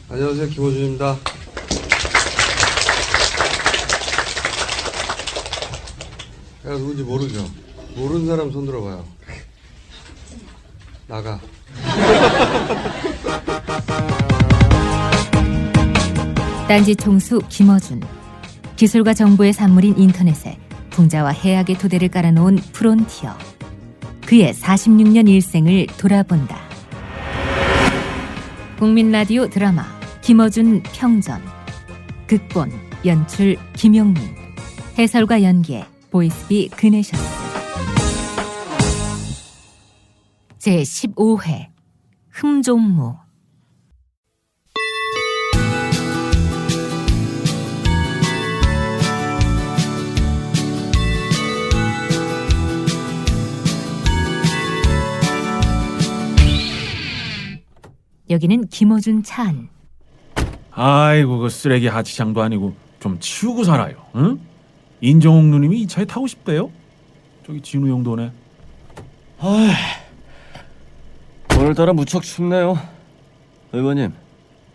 안녕하세요, 김호준입니다. 내가 누군지 모르죠? 모르는 사람 손 들어봐요. 나가. 딴지 총수 김어준. 기술과 정보의 산물인 인터넷에 풍자와 해악의 토대를 깔아놓은 프론티어. 그의 46년 일생을 돌아본다. 국민 라디오 드라마 김어준 평전. 극본, 연출 김용민. 해설과 연기에 보이스비 그네셔스. 제15회 흠종무. 여기는 김어준 차 안. 아이고 그 쓰레기 하치장도 아니고 좀 치우고 살아요. 응? 인정옥 누님이 이 차에 타고 싶대요. 저기 진우 형도 오네. 오늘따라 무척 춥네요. 의원님,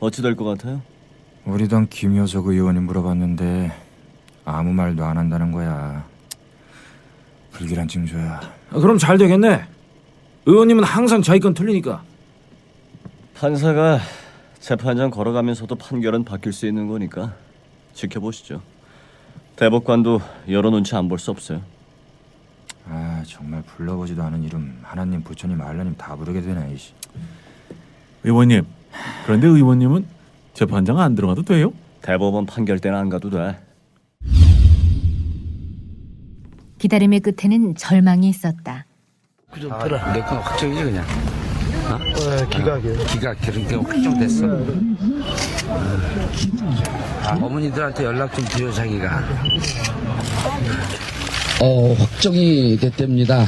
어찌 될 것 같아요? 우리 당 김효석 의원이 물어봤는데 아무 말도 안 한다는 거야. 불길한 징조야. 그럼 잘 되겠네. 의원님은 항상 자기 건 틀리니까. 판사가 재판장 걸어가면서도 판결은 바뀔 수 있는 거니까 지켜보시죠. 대법관도 여러 눈치 안 볼 수 없어요. 아 정말 불러보지도 않은 이름 하나님 부처님 알라님 다 부르게 되네. 이씨. 의원님, 그런데 의원님은 재판장 안 들어가도 돼요? 대법원 판결 때는 안 가도 돼. 기다림의 끝에는 절망이 있었다. 좀 들어. 내 건 확정이지 그냥. 기각 그러니까 확정됐어. 어머니들한테 연락 좀 드려 자기가. 확정이 됐답니다.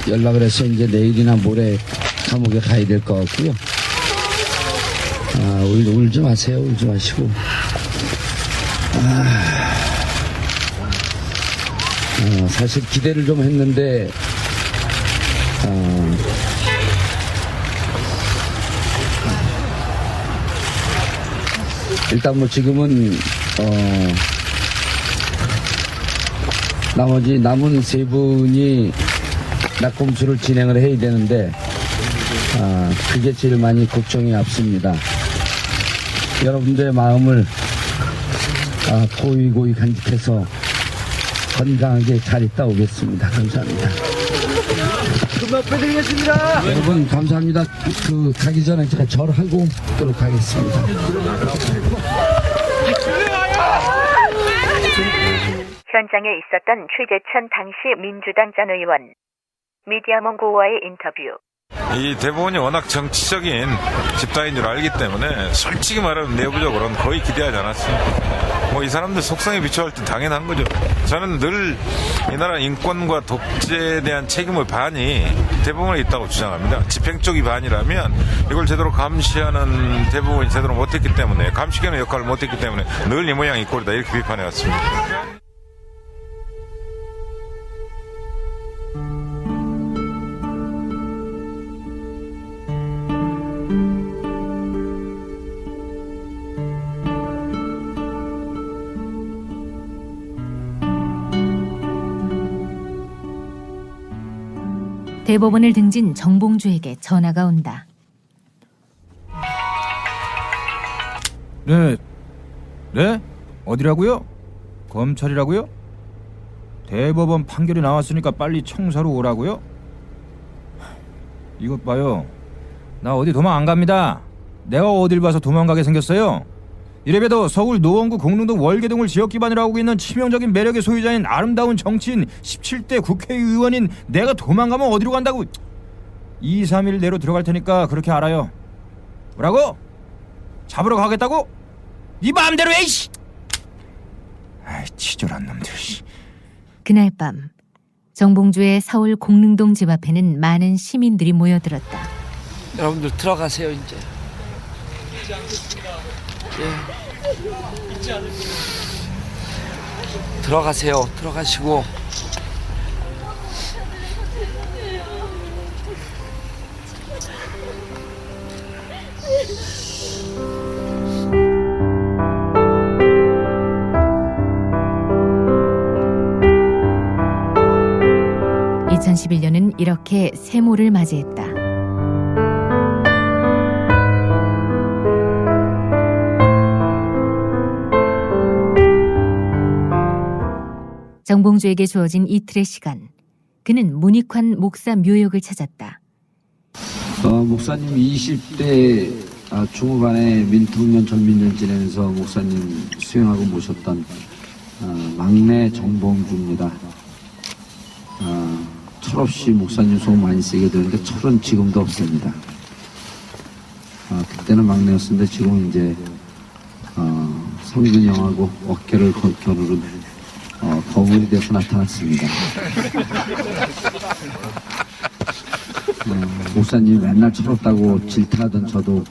연락을 해서 이제 내일이나 모레 감옥에 가야 될 것 같고요. 울지 마세요. 울지 마시고. 사실 기대를 좀 했는데 일단 뭐 지금은 나머지 남은 세 분이 낙검수를 진행을 해야 되는데 그게 제일 많이 걱정이 앞섭니다. 여러분들의 마음을 고이 간직해서 건강하게 잘 있다 오겠습니다. 감사합니다. 금방 빼드리겠습니다. 여러분 감사합니다. 가기 전에 제가 절하고 오도록 하겠습니다. 현장에 있었던 최재천 당시 민주당 전 의원. 미디어몽고와의 인터뷰. 이 대법원이 워낙 정치적인 집단인 줄 알기 때문에 솔직히 말하면 내부적으로는 거의 기대하지 않았습니다. 뭐 이 사람들 속성에 비추어할 때 당연한 거죠. 저는 늘 이 나라 인권과 독재에 대한 책임의 반이 대법원에 있다고 주장합니다. 집행 쪽이 반이라면 이걸 제대로 감시하는 대법원이 제대로 못했기 때문에, 감시하는 역할을 못했기 때문에 늘 이 모양 이 꼴이다 이렇게 비판해 왔습니다. 대법원을 등진 정봉주에게 전화가 온다. 네. 어디라고요? 검찰이라고요? 대법원 판결이 나왔으니까 빨리 청사로 오라고요? 이것 봐요. 나 어디 도망 안 갑니다. 내가 어딜 봐서 도망가게 생겼어요? 이래봬도 서울 노원구 공릉동 월계동을 지역기반으로 하고 있는 치명적인 매력의 소유자인 아름다운 정치인 17대 국회의원인 내가 도망가면 어디로 간다고. 2, 3일 내로 들어갈 테니까 그렇게 알아요. 뭐라고? 잡으러 가겠다고? 네 마음대로 해. 이씨. 아이 치졸한 놈들. 그날 밤 정봉주의 서울 공릉동 집 앞에는 많은 시민들이 모여들었다. 여러분들 들어가세요 이제. 들어가세요. 들어가시고 이렇게 세모를 맞이했다. 정봉주에게 주어진 이틀의 시간, 그는 문익환 목사 묘역을 찾았다. 목사님 20대 중후반에 민통년 전민년 지내면서 목사님 수행하고 모셨던 막내 정봉주입니다. 철없이 목사님 소문 많이 쓰게 되는데 철은 지금도 없습니다. 그때는 막내였는데 지금은 이제 성균 형하고 어깨를 겨누른 거물이 돼서 나타났습니다. 목사님이 맨날 철없다고 질타하던 저도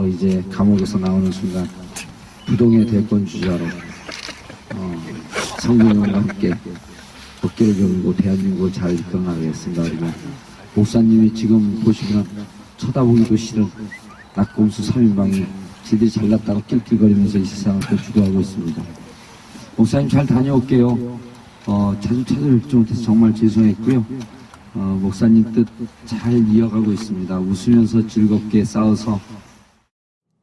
이제 감옥에서 나오는 순간 부동의 대권 주자로 성균형과 함께 어깨를 겨누고 대한민국을 잘 이끌어나가겠습니다. 그리고 목사님이 지금 보시면 쳐다보기도 싫은 낙곰수 3인방이 지들이 잘났다고 낄낄거리면서 이 세상을 또 주도하고 있습니다. 목사님 잘 다녀올게요. 자주 찾아뵙지 못해서 정말 죄송했고요. 목사님 뜻 잘 이어가고 있습니다. 웃으면서 즐겁게 싸워서.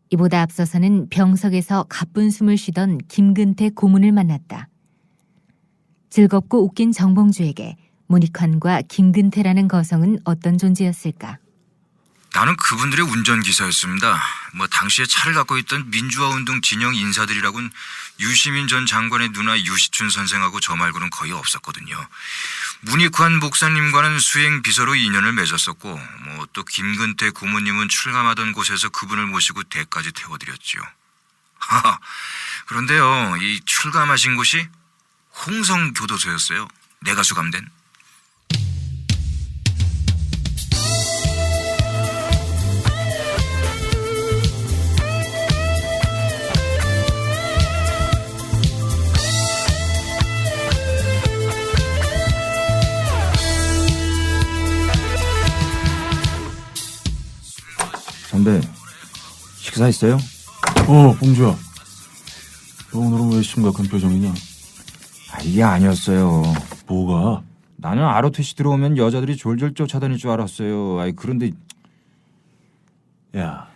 이보다 앞서서는 병석에서 가쁜 숨을 쉬던 김근태 고문을 만났다. 즐겁고 웃긴 정봉주에게 문익환과 김근태라는 거성은 어떤 존재였을까? 나는 그분들의 운전기사였습니다. 당시에 차를 갖고 있던 민주화운동 진영 인사들이라곤 유시민 전 장관의 누나 유시춘 선생하고 저 말고는 거의 없었거든요. 문익환 목사님과는 수행 비서로 인연을 맺었었고 또 김근태 고모님은 출감하던 곳에서 그분을 모시고 대까지 태워드렸죠. 그런데요, 이 출감하신 곳이 홍성교도소였어요. 내가 수감된. 선배, 식사했어요? 봉주야. 너 오늘은 왜 심각한 표정이냐? 이게 아니었어요. 뭐가? 나는 ROTC 들어오면 여자들이 졸졸 쫓아다닐 줄 알았어요. 그런데 야,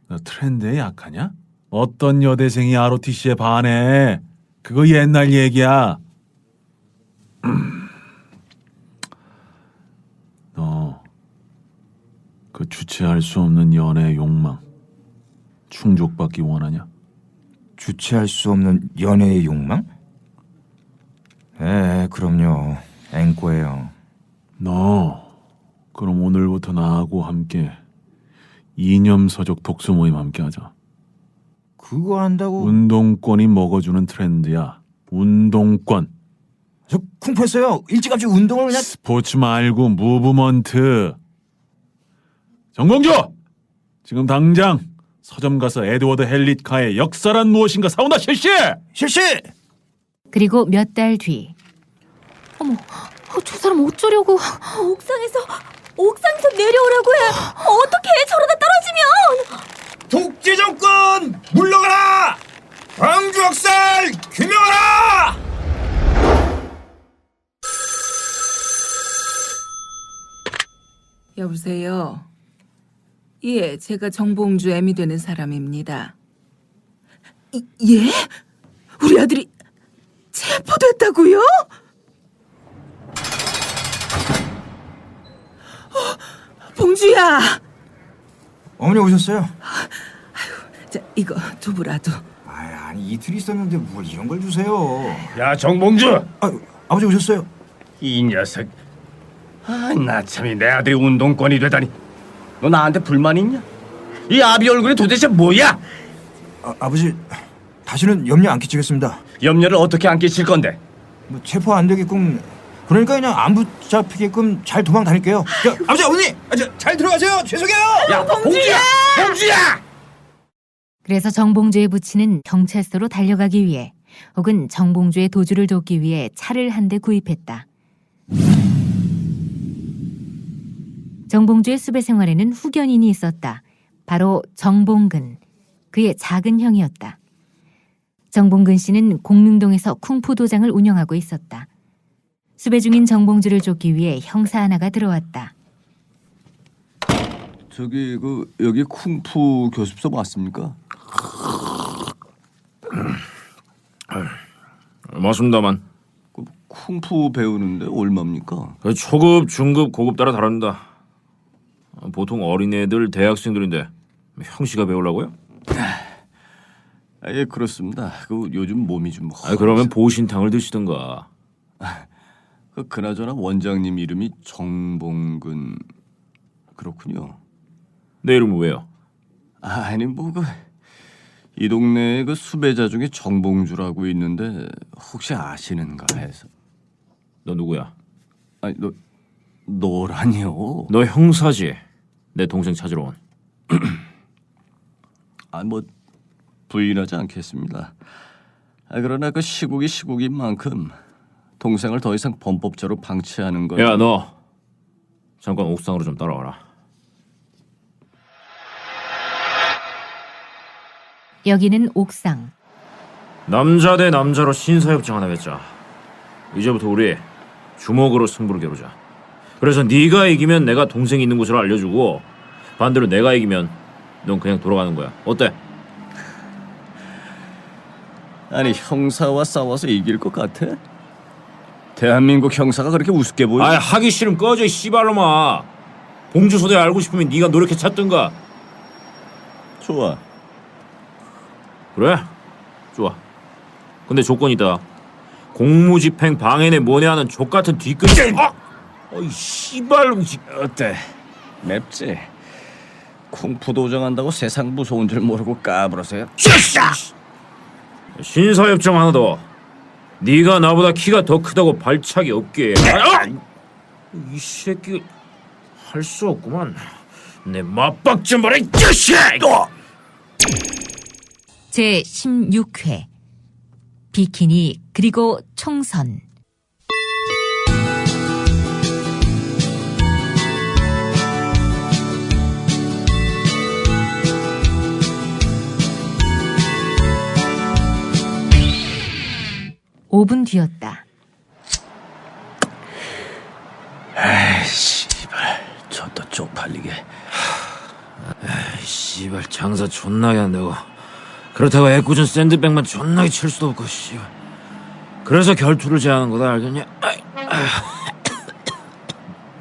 너 트렌드에 약하냐? 어떤 여대생이 ROTC에 반해? 그거 옛날 얘기야. 너 그 주체할 수 없는 연애의 욕망 충족받기 원하냐? 주체할 수 없는 연애의 욕망? 그럼요. 앵꼬예요. 너 그럼 오늘부터 나하고 함께 이념서적 독서 모임 함께 하자. 그거 한다고? 운동권이 먹어주는 트렌드야. 운동권. 저 쿵푸했어요. 일찌감치 운동을 그냥. 스포츠 말고 무브먼트. 정봉주! 지금 당장 서점 가서 에드워드 헬리카의 역사란 무엇인가 사오나 실시! 실시! 그리고 몇 달 뒤. 어머, 저 사람 어쩌려고? 옥상에서 내려오라고 해. 어떻게 저러다 떨어지면? 독재 정권 물러가라! 광주 학살 규명하라! 여보세요. 예, 제가 정봉주 애미 되는 사람입니다. 예? 우리 아들이 체포됐다고요? 봉주야. 어머니 오셨어요? 자, 이거 두부라도. 아니 이틀 있었는데 뭘 이런 걸 주세요. 야 정봉주! 아버지 오셨어요? 이 녀석. 나 참이 내 아들이 운동권이 되다니. 너 나한테 불만 있냐? 이 아비 얼굴이 도대체 뭐야? 아버지 다시는 염려 안 끼치겠습니다. 염려를 어떻게 안 끼칠 건데? 체포 안 되게끔, 그러니까 그냥 안 붙잡히게끔 잘 도망 다닐게요. 아버지 어머니 잘 들어가세요. 죄송해요. 야 봉주야! 봉주야! 그래서 정봉주의 부친은 경찰서로 달려가기 위해 혹은 정봉주의 도주를 돕기 위해 차를 한 대 구입했다. 정봉주의 수배 생활에는 후견인이 있었다. 바로 정봉근, 그의 작은 형이었다. 정봉근 씨는 공릉동에서 쿵푸 도장을 운영하고 있었다. 수배 중인 정봉주를 쫓기 위해 형사 하나가 들어왔다. 저기 여기 쿵푸 교습소 맞습니까? 맞습니다만. 쿵푸 배우는데 얼마입니까? 초급, 중급, 고급 따라 다릅니다. 보통 어린애들, 대학생들인데 형씨가 배우려고요? 예, 그렇습니다. 요즘 몸이 좀 그러면 보신탕을 드시든가. 그나저나 원장님 이름이 정봉근 그렇군요. 내 이름은 왜요? 아니 이 동네에 수배자 중에 정봉주라고 있는데 혹시 아시는가 해서. 너 누구야? 아니 너라니요? 너 형사지. 내 동생 찾으러 온. 부인하지 않겠습니다. 그러나 시국이 시국인 만큼 동생을 더 이상 범법자로 방치하는 건. 야, 너 잠깐 옥상으로 좀 따라와라. 여기는 옥상. 남자 대 남자로 신사협정 하나 맺자. 이제부터 우리 주먹으로 승부를 겨루자. 그래서 네가 이기면 내가 동생이 있는 곳을 알려주고 반대로 내가 이기면 넌 그냥 돌아가는 거야. 어때? 아니 형사와 싸워서 이길 것 같아? 대한민국 형사가 그렇게 우습게 보여? 하기 싫으면 꺼져 이 씨발놈아. 봉주 소대 알고 싶으면 네가 노력해 찾든가. 좋아. 그래? 좋아. 근데 조건이 있다. 공무집행 방해내 뭐냐는 족같은 뒤끝. 이 씨발. 어때? 맵지? 쿵푸 도정한다고 세상 무서운 줄 모르고 까불어서요? 신사협정 하나 더. 네가 나보다 키가 더 크다고 발차기 없게. 이 새끼 할 수 없구만. 내 맞박 좀 봐라 이 자식! 제16회 비키니 그리고 총선. (5분) 뒤였다. 에이 씨발 저또 쪽팔리게. 에이 씨발 장사 존나게 한다고. 그렇다고 애꿎은 샌드백만 존나게 칠 수도 없고 씨발. 그래서 결투를 제안한 거다 알겠냐?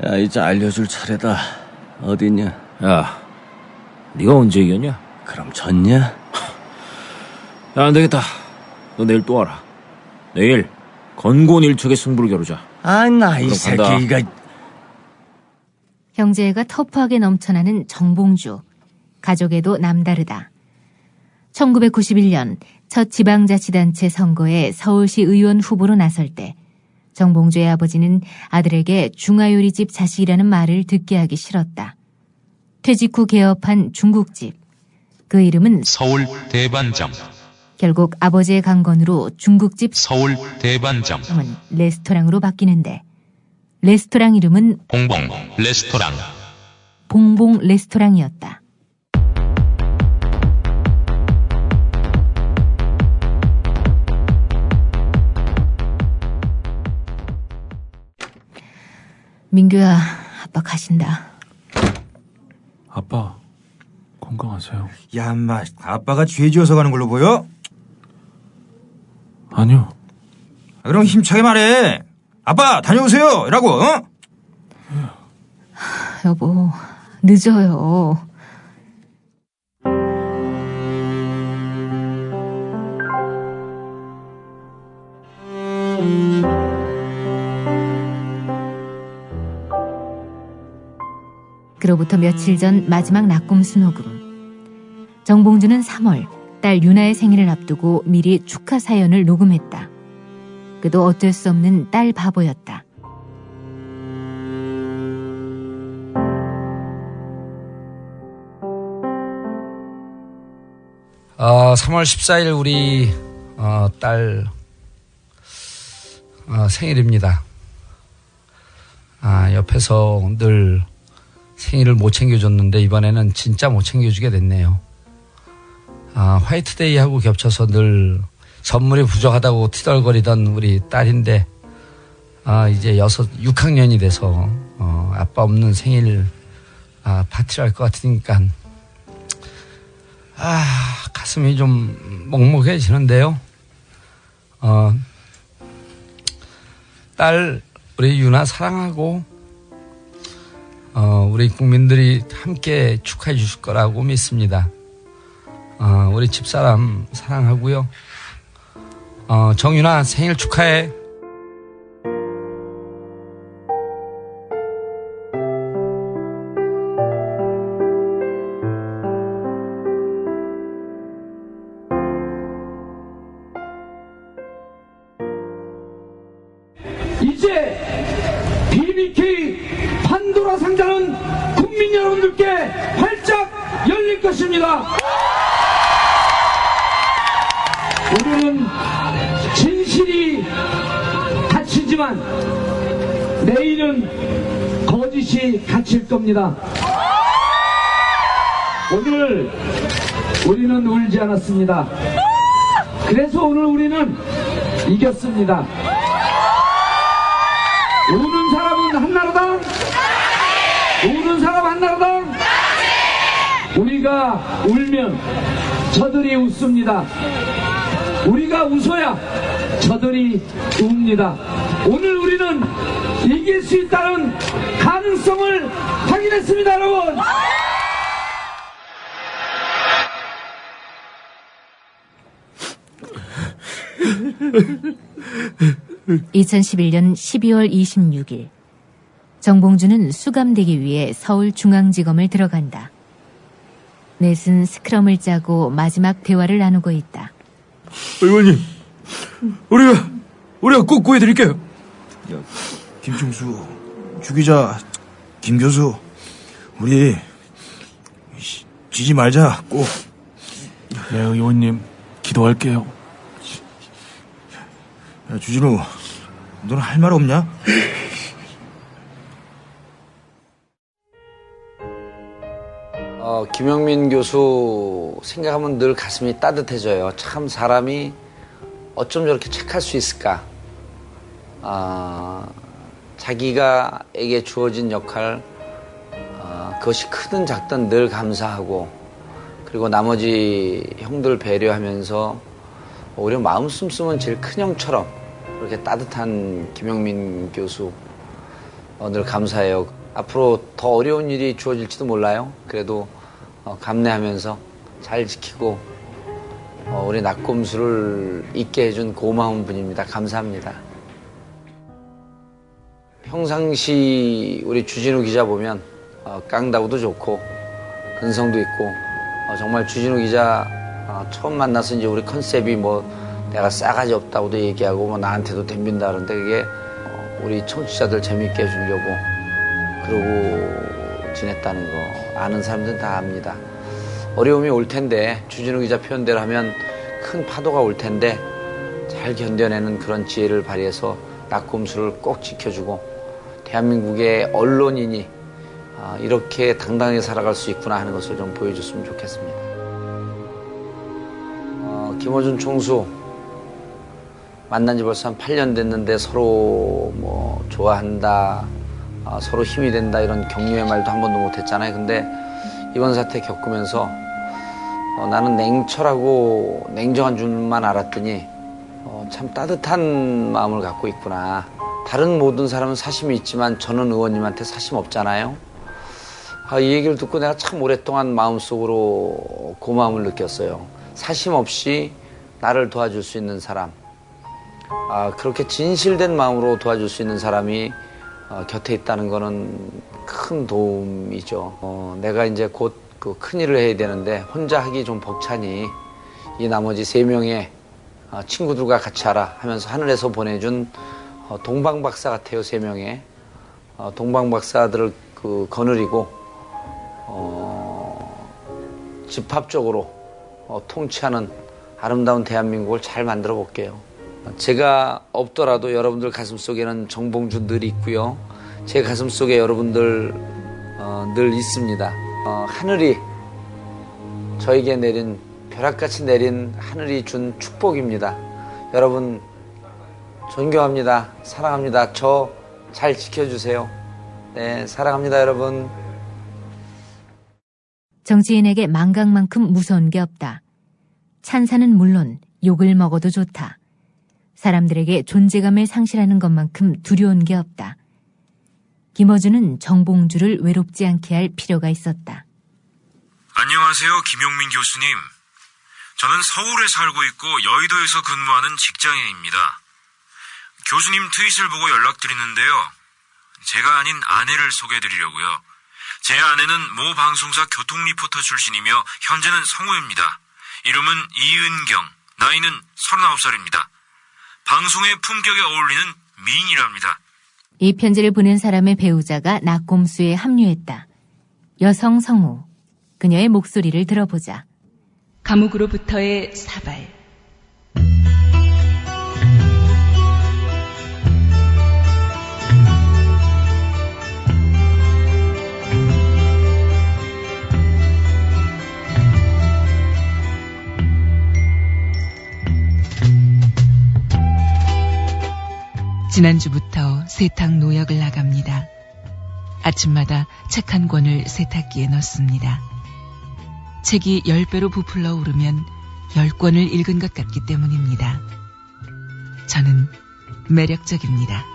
야 이제 알려줄 차례다. 어딨냐? 야 네가 언제 이겼냐? 그럼 졌냐? 야 안되겠다. 너 내일 또 와라. 내일 건곤일척의 승부를 겨루자. 나 이 새끼가. 형제애가 터프하게 넘쳐나는 정봉주. 가족에도 남다르다. 1991년 첫 지방자치단체 선거에 서울시 의원 후보로 나설 때 정봉주의 아버지는 아들에게 중화요리집 자식이라는 말을 듣게 하기 싫었다. 퇴직 후 개업한 중국집. 그 이름은 서울 대반점. 결국 아버지의 강건으로 중국집 서울 대반점 은 레스토랑으로 바뀌는데 레스토랑 이름은 봉봉 레스토랑. 봉봉 레스토랑이었다. 민규야, 아빠 가신다. 아빠 건강하세요. 야, 인마, 아빠가 죄 지어서 가는 걸로 보여? 아니요. 그럼 힘차게 말해. 아빠 다녀오세요 라고. 어? 여보, 늦어요. 그로부터 며칠 전 마지막 낙곰수 녹음. 정봉주는 3월 딸 유나의 생일을 앞두고 미리 축하 사연을 녹음했다. 그도 어쩔 수 없는 딸 바보였다. 어, 3월 14일 우리 딸 생일입니다. 옆에서 늘 생일을 못 챙겨줬는데 이번에는 진짜 못 챙겨주게 됐네요. 화이트데이하고 겹쳐서 늘 선물이 부족하다고 티덜거리던 우리 딸인데 이제 6학년이 돼서 아빠 없는 생일 파티를 할 것 같으니까 가슴이 좀 먹먹해지는데요. 딸 우리 유나 사랑하고 우리 국민들이 함께 축하해 주실 거라고 믿습니다. 우리 집사람 사랑하고요. 정윤아 생일 축하해. 이제 BBK 판도라 상자는 국민 여러분들께 활짝 열릴 것입니다. 우리는 진실이 갇히지만 내일은 거짓이 갇힐 겁니다. 오늘 우리는 울지 않았습니다. 그래서 오늘 우리는 이겼습니다. 우는 사람은 한나라당, 우는 사람 한나라당. 우리가 울면 저들이 웃습니다. 우리가 웃어야 저들이 웁니다. 오늘 우리는 이길 수 있다는 가능성을 확인했습니다, 여러분. 2011년 12월 26일 정봉주는 수감되기 위해 서울중앙지검을 들어간다. 넷은 스크럼을 짜고 마지막 대화를 나누고 있다. 의원님, 우리가 꼭 구해드릴게요. 김충수, 주기자, 김 교수, 우리 지지 말자 꼭. 네, 의원님 기도할게요. 야, 주진우, 너는 할 말 없냐? 김영민 교수 생각하면 늘 가슴이 따뜻해져요. 참 사람이 어쩜 저렇게 착할 수 있을까. 자기가에게 주어진 역할, 그것이 크든 작든 늘 감사하고, 그리고 나머지 형들 배려하면서 오히려 마음 씀씀은 제일 큰 형처럼 그렇게 따뜻한 김영민 교수 늘 감사해요. 앞으로 더 어려운 일이 주어질지도 몰라요. 그래도 감내하면서 잘 지키고 우리 낙곰수를 있게 해준 고마운 분입니다. 감사합니다. 평상시 우리 주진우 기자 보면 깡다구도 좋고 근성도 있고 정말 주진우 기자 처음 만나서 이제 우리 컨셉이 뭐 내가 싸가지 없다고도 얘기하고 뭐 나한테도 덤빈다 그러는데 그게 우리 청취자들 재밌게 해주려고 그러고 지냈다는 거 아는 사람들은 다 압니다. 어려움이 올 텐데 주진우 기자 표현대로 하면 큰 파도가 올 텐데 잘 견뎌내는 그런 지혜를 발휘해서 낙곰수를 꼭 지켜주고 대한민국의 언론인이 이렇게 당당하게 살아갈 수 있구나 하는 것을 좀 보여줬으면 좋겠습니다. 김어준 총수 만난 지 벌써 한 8년 됐는데 서로 뭐 좋아한다, 서로 힘이 된다 이런 격려의 말도 한 번도 못했잖아요. 근데 이번 사태 겪으면서 나는 냉철하고 냉정한 줄만 알았더니 참 따뜻한 마음을 갖고 있구나. 다른 모든 사람은 사심이 있지만 저는 의원님한테 사심 없잖아요. 이 얘기를 듣고 내가 참 오랫동안 마음속으로 고마움을 느꼈어요. 사심 없이 나를 도와줄 수 있는 사람, 그렇게 진실된 마음으로 도와줄 수 있는 사람이 곁에 있다는 거는 큰 도움이죠. 내가 이제 곧 그 큰일을 해야 되는데 혼자 하기 좀 벅차니 이 나머지 3명의 친구들과 같이 하라 하면서 하늘에서 보내준 동방박사 같아요. 3명의 동방박사들을 거느리고 집합적으로 통치하는 아름다운 대한민국을 잘 만들어 볼게요. 제가 없더라도 여러분들 가슴속에는 정봉주 늘 있고요. 제 가슴속에 여러분들 늘 있습니다. 하늘이 저에게 내린 벼락같이 내린 하늘이 준 축복입니다. 여러분 존경합니다. 사랑합니다. 저 잘 지켜주세요. 네, 사랑합니다, 여러분. 정치인에게 망각만큼 무서운 게 없다. 찬사는 물론 욕을 먹어도 좋다. 사람들에게 존재감을 상실하는 것만큼 두려운 게 없다. 김어준은 정봉주를 외롭지 않게 할 필요가 있었다. 안녕하세요, 김용민 교수님. 저는 서울에 살고 있고 여의도에서 근무하는 직장인입니다. 교수님 트윗을 보고 연락드리는데요. 제가 아닌 아내를 소개해드리려고요. 제 아내는 모 방송사 교통 리포터 출신이며 현재는 성우입니다. 이름은 이은경, 나이는 39살입니다. 방송의 품격에 어울리는 미인이랍니다. 이 편지를 보낸 사람의 배우자가 낙곰수에 합류했다. 여성 성우. 그녀의 목소리를 들어보자. 감옥으로부터의 사발. 지난주부터 세탁 노역을 나갑니다. 아침마다 책 한 권을 세탁기에 넣습니다. 책이 10배로 부풀러 오르면 10권을 읽은 것 같기 때문입니다. 저는 매력적입니다.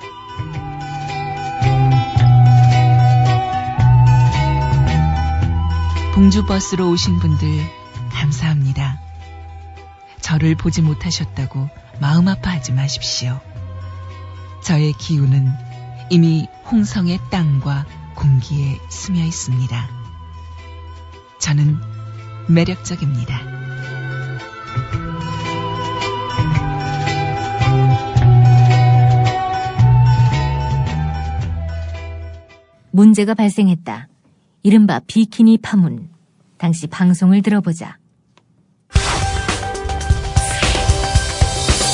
봉주버스로 오신 분들 감사합니다. 저를 보지 못하셨다고 마음 아파하지 마십시오. 저의 기운은 이미 홍성의 땅과 공기에 스며 있습니다. 저는 매력적입니다. 문제가 발생했다. 이른바 비키니 파문. 당시 방송을 들어보자.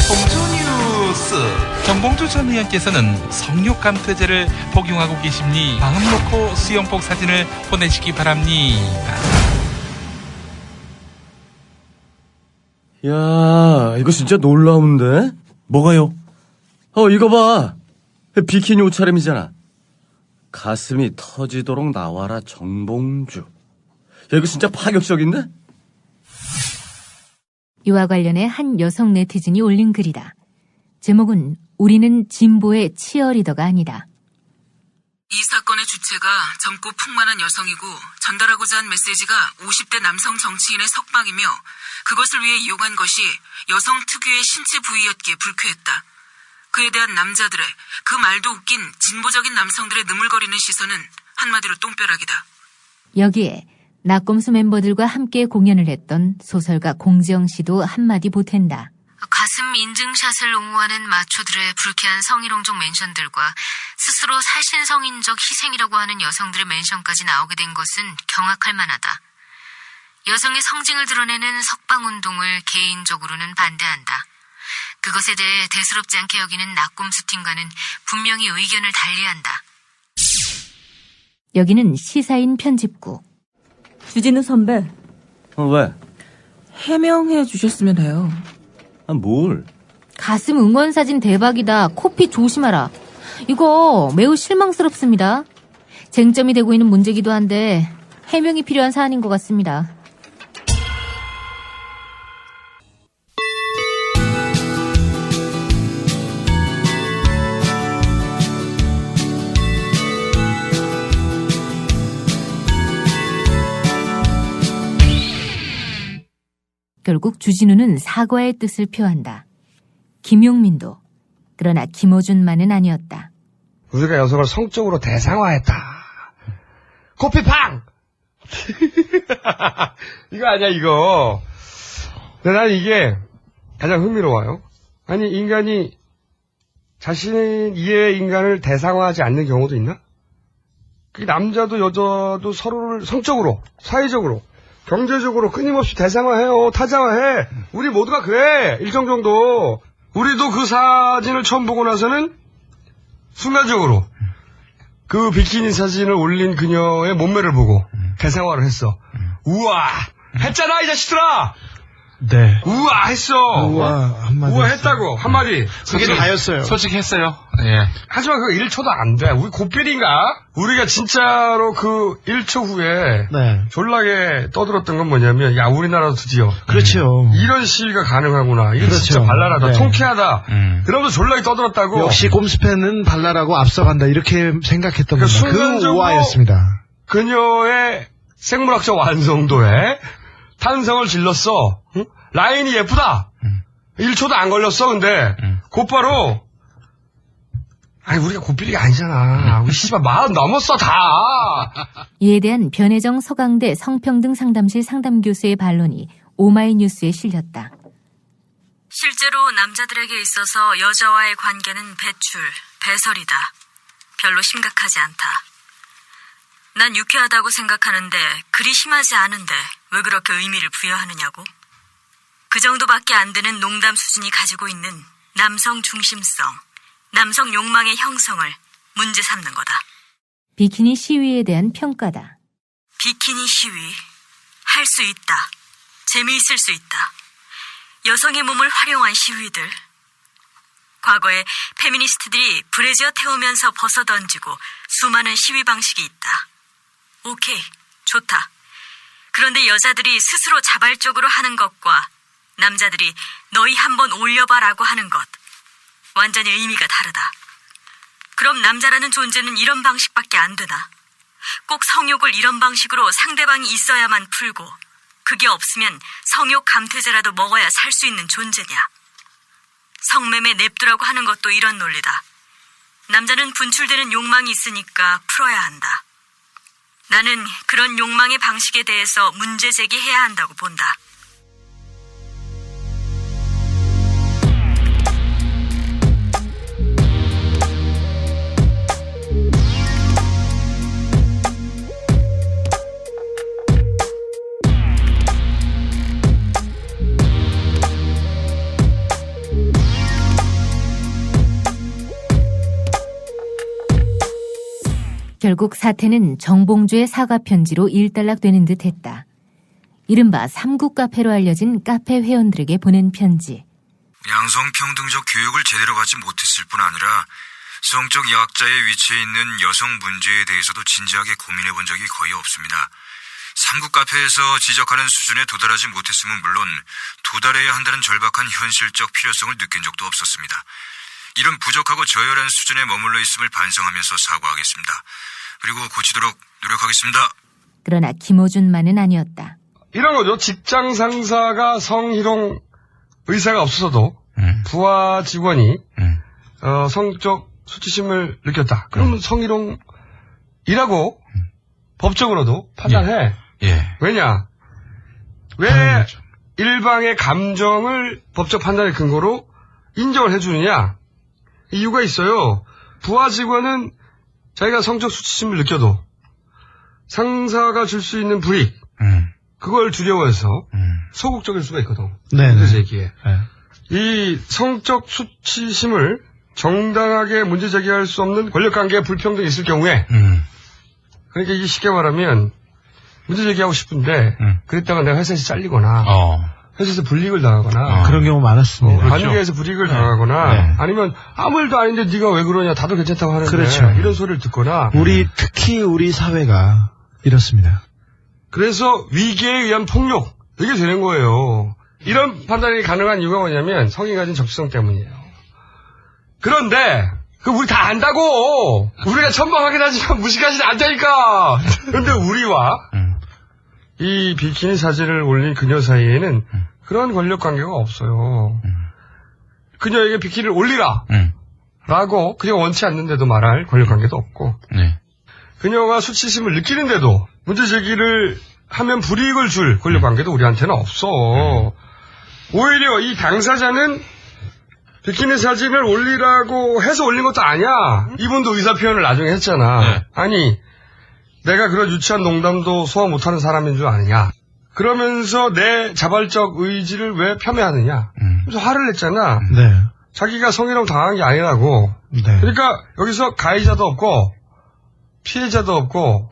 봉주뉴스. 정봉주 전 의원께서는 성욕 감퇴제를 복용하고 계십니 마음 놓고 수영복 사진을 보내시기 바랍니다. 야, 이거 진짜 놀라운데? 뭐가요? 이거 봐. 비키니 옷차림이잖아. 가슴이 터지도록 나와라, 정봉주. 야, 이거 진짜 파격적인데? 이와 관련해 한 여성 네티즌이 올린 글이다. 제목은 우리는 진보의 치어리더가 아니다. 이 사건의 주체가 젊고 풍만한 여성이고 전달하고자 한 메시지가 50대 남성 정치인의 석방이며 그것을 위해 이용한 것이 여성 특유의 신체 부위였기에 불쾌했다. 그에 대한 남자들의, 그 말도 웃긴 진보적인 남성들의 느물거리는 시선은 한마디로 똥벼락이다. 여기에 낙곰수 멤버들과 함께 공연을 했던 소설가 공지영 씨도 한마디 보탠다. 가슴 인증샷을 옹호하는 마초들의 불쾌한 성희롱적 멘션들과 스스로 살신성인적 희생이라고 하는 여성들의 멘션까지 나오게 된 것은 경악할 만하다. 여성의 성징을 드러내는 석방운동을 개인적으로는 반대한다. 그것에 대해 대수롭지 않게 여기는 낙곰수 팀과는 분명히 의견을 달리한다. 여기는 시사인 편집국. 주진우 선배. 왜? 해명해 주셨으면 해요. 뭘? 가슴 응원 사진 대박이다. 코피 조심하라. 이거 매우 실망스럽습니다. 쟁점이 되고 있는 문제기도 한데 해명이 필요한 사안인 것 같습니다. 결국 주진우는 사과의 뜻을 표한다. 김용민도. 그러나 김어준만은 아니었다. 우리가 여성을 성적으로 대상화했다. 코피팡! 이거 아니야, 이거. 근데 난 이게 가장 흥미로워요. 아니, 인간이 자신 이해의 인간을 대상화하지 않는 경우도 있나? 그 남자도 여자도 서로를 성적으로, 사회적으로, 경제적으로 끊임없이 대상화해요. 타자화해. 우리 모두가 그래. 일정 정도. 우리도 그 사진을 처음 보고 나서는 순간적으로 그 비키니 사진을 올린 그녀의 몸매를 보고 대상화를 했어. 우와! 했잖아, 이 자식들아! 네. 우아했어. 한마디. 우아했다고. 한마디. 그게 다였어요. 솔직히 했어요. 예. 하지만 그 1초도 안 돼. 우리 고삐리인가? 우리가 진짜로 그 1초 후에 네. 졸라게 떠들었던 건 뭐냐면, 야, 우리나라도 드디어. 그렇죠. 이런 시위가 가능하구나. 이거 그렇죠. 진짜 발랄하다. 네. 통쾌하다. 그러면서 졸라게 떠들었다고. 역시 꼼수패는 발랄하고 앞서간다. 이렇게 생각했던 겁니다. 그 순간적으로 우아였습니다. 그녀의 생물학적 완성도에 탄성을 질렀어. 응? 라인이 예쁘다. 1초도 안 걸렸어. 근데 곧바로 아니 우리가 고삐리가 아니잖아. 우리 씨발 40 넘었어 다. 이에 대한 변혜정 서강대 성평등 상담실 상담교수의 반론이 오마이뉴스에 실렸다. 실제로 남자들에게 있어서 여자와의 관계는 배출, 배설이다. 별로 심각하지 않다. 난 유쾌하다고 생각하는데 그리 심하지 않은데 왜 그렇게 의미를 부여하느냐고? 그 정도밖에 안 되는 농담 수준이 가지고 있는 남성 중심성, 남성 욕망의 형성을 문제 삼는 거다. 비키니 시위에 대한 평가다. 비키니 시위, 할 수 있다. 재미있을 수 있다. 여성의 몸을 활용한 시위들. 과거에 페미니스트들이 브래지어 태우면서 벗어던지고 수많은 시위 방식이 있다. 오케이, 좋다. 그런데 여자들이 스스로 자발적으로 하는 것과 남자들이 너희 한번 올려봐라고 하는 것, 완전히 의미가 다르다. 그럼 남자라는 존재는 이런 방식밖에 안 되나? 꼭 성욕을 이런 방식으로 상대방이 있어야만 풀고 그게 없으면 성욕 감퇴제라도 먹어야 살 수 있는 존재냐? 성매매 냅두라고 하는 것도 이런 논리다. 남자는 분출되는 욕망이 있으니까 풀어야 한다. 나는 그런 욕망의 방식에 대해서 문제 제기해야 한다고 본다. 결국 사태는 정봉주의 사과 편지로 일단락되는 듯했다. 이른바 삼국 카페로 알려진 카페 회원들에게 보낸 편지. 양성평등적 교육을 제대로 받지 못했을 뿐 아니라 성적 약자의 위치에 있는 여성 문제에 대해서도 진지하게 고민해 본 적이 거의 없습니다. 삼국 카페에서 지적하는 수준에 도달하지 못했음은 물론 도달해야 한다는 절박한 현실적 필요성을 느낀 적도 없었습니다. 이런 부족하고 저열한 수준에 머물러 있음을 반성하면서 사과하겠습니다. 그리고 고치도록 노력하겠습니다. 그러나 김호준만은 아니었다. 이런 거죠. 직장 상사가 성희롱 의사가 없어서도 부하 직원이 성적 수치심을 느꼈다. 그러면 성희롱이라고 법적으로도 판단해. 예. 왜냐? 왜 일방의 감정을 법적 판단의 근거로 인정을 해주느냐? 이유가 있어요. 부하 직원은 자기가 성적 수치심을 느껴도 상사가 줄 수 있는 불이익, 그걸 두려워해서 소극적일 수가 있거든. 문제 제기에. 이 성적 수치심을 정당하게 문제 제기할 수 없는 권력관계의 불평등이 있을 경우에, 그러니까 이게 쉽게 말하면 문제 제기하고 싶은데 그랬다가 내가 회사에서 잘리거나 회사에서 불이익을 당하거나 그런 경우 많았습니다. 관계에서 불이익을 당하거나 아니면 아무 일도 아닌데 네가 왜 그러냐 다들 괜찮다고 하는데 그렇죠. 이런 소리를 듣거나 특히 우리 사회가 이렇습니다. 그래서 위계에 의한 폭력 이게 되는 거예요. 이런 판단이 가능한 이유가 뭐냐면 성이 가진 적시성 때문이에요. 그런데 그 우리 다 안다고 우리가 천방하긴 하지만 무식하지는 않다니까. 그런데 우리와 이 비키니 사진을 올린 그녀 사이에는 그런 권력 관계가 없어요. 그녀에게 비키니를 올리라 라고 그녀가 원치 않는데도 말할 권력 관계도 없고 그녀가 수치심을 느끼는데도 문제 제기를 하면 불이익을 줄 권력 관계도 우리한테는 없어. 오히려 이 당사자는 비키니 사진을 올리라고 해서 올린 것도 아니야. 이분도 의사 표현을 나중에 했잖아. 아니 내가 그런 유치한 농담도 소화 못하는 사람인 줄 아느냐. 그러면서 내 자발적 의지를 왜 폄훼하느냐. 그래서 화를 냈잖아. 자기가 성희롱 당한 게 아니라고. 그러니까 여기서 가해자도 없고 피해자도 없고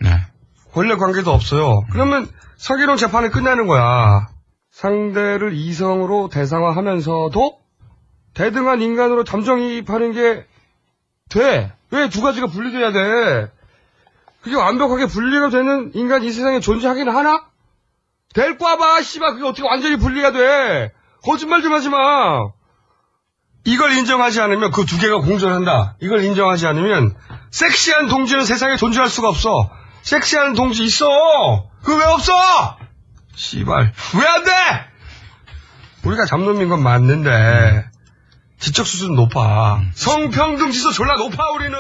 권력 관계도 없어요. 그러면 성희롱 재판은 끝나는 거야. 상대를 이성으로 대상화하면서도 대등한 인간으로 잠정이입하는 게 돼. 왜 두 가지가 분리돼야 돼? 그게 완벽하게 분리가 되는 인간이 이 세상에 존재하긴 하나? 될 꽈봐, 씨발. 그게 어떻게 완전히 분리가 돼? 거짓말 좀 하지 마. 이걸 인정하지 않으면 그 두 개가 공존한다. 이걸 인정하지 않으면 섹시한 동지는 세상에 존재할 수가 없어. 섹시한 동지 있어. 그거 왜 없어? 씨발. 왜 안 돼? 우리가 잡놈인 건 맞는데 지적 수준 높아. 성평등 지수 졸라 높아 우리는.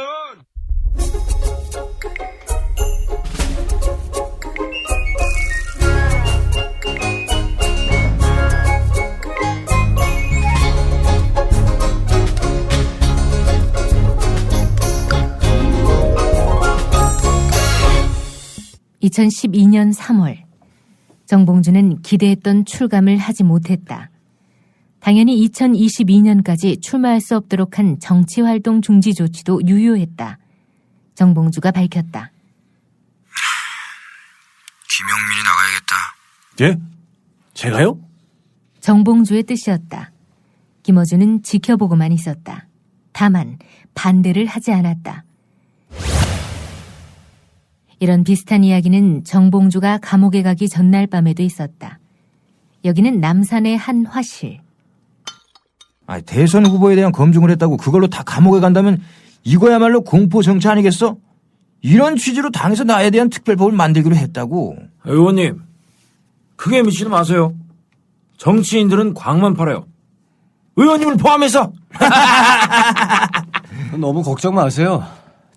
2012년 3월 정봉주는 기대했던 출감을 하지 못했다. 당연히 2022년까지 출마할 수 없도록 한 정치활동 중지 조치도 유효했다. 정봉주가 밝혔다. 김용민이 나가야겠다. 예? 제가요? 정봉주의 뜻이었다. 김어준은 지켜보고만 있었다. 다만 반대를 하지 않았다. 이런 비슷한 이야기는 정봉주가 감옥에 가기 전날 밤에도 있었다. 여기는 남산의 한 화실. 대선 후보에 대한 검증을 했다고 그걸로 다 감옥에 간다면 이거야말로 공포 정치 아니겠어? 이런 취지로 당에서 나에 대한 특별법을 만들기로 했다고. 의원님, 크게 미치지 마세요. 정치인들은 광만 팔아요. 의원님을 포함해서. 너무 걱정 마세요.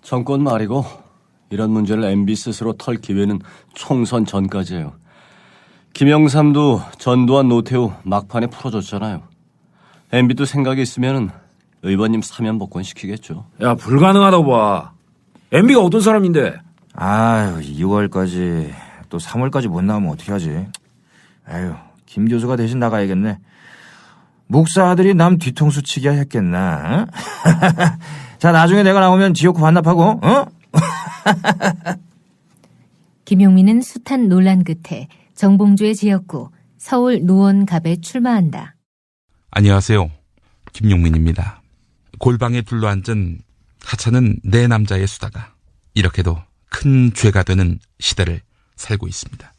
정권 말이고 이런 문제를 MB 스스로 털 기회는 총선 전까지예요. 김영삼도 전두환 노태우 막판에 풀어줬잖아요. MB도 생각이 있으면 의원님 사면 복권 시키겠죠. 야, 불가능하다고 봐. MB가 어떤 사람인데? 아유, 2월까지 또 3월까지 못 나오면 어떻게 하지? 아유, 김 교수가 대신 나가야겠네. 목사 아들이 남 뒤통수 치기야 했겠나? 자, 나중에 내가 나오면 지역구 반납하고, 어? 김용민은 숱한 논란 끝에 정봉주의 지역구 서울 노원갑에 출마한다. 안녕하세요. 김용민입니다. 골방에 둘러앉은 하찮은 내 남자의 수다가 이렇게도 큰 죄가 되는 시대를 살고 있습니다.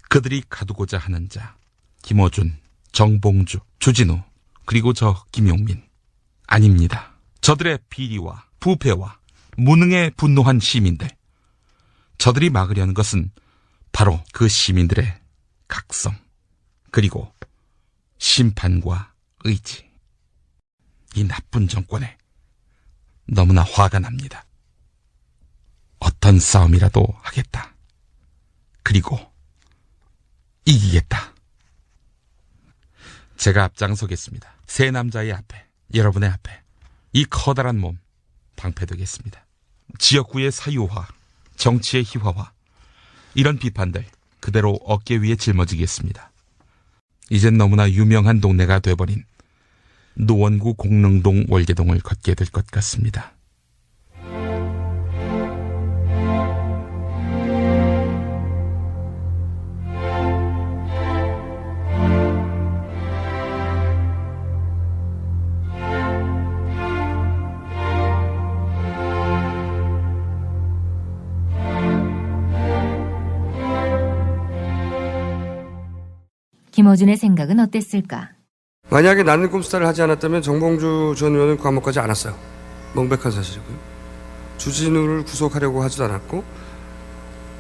그들이 가두고자 하는 자, 김어준, 정봉주, 주진우, 그리고 저 김용민. 아닙니다. 저들의 비리와 부패와 무능에 분노한 시민들. 저들이 막으려는 것은 바로 그 시민들의 각성, 그리고 심판과 의지. 이 나쁜 정권에 너무나 화가 납니다. 어떤 싸움이라도 하겠다. 그리고 이기겠다. 제가 앞장서겠습니다. 세 남자의 앞에, 여러분의 앞에 이 커다란 몸 방패되겠습니다. 지역구의 사유화, 정치의 희화화, 이런 비판들 그대로 어깨 위에 짊어지겠습니다. 이젠 너무나 유명한 동네가 돼버린 노원구 공릉동 월계동을 걷게 될 것 같습니다. 김어준의 생각은 어땠을까? 만약에 나는 꼼수다를 하지 않았다면 정봉주 전 의원은 감옥 가지 않았어요. 명백한 사실이고요. 주진우를 구속하려고 하지도 않았고,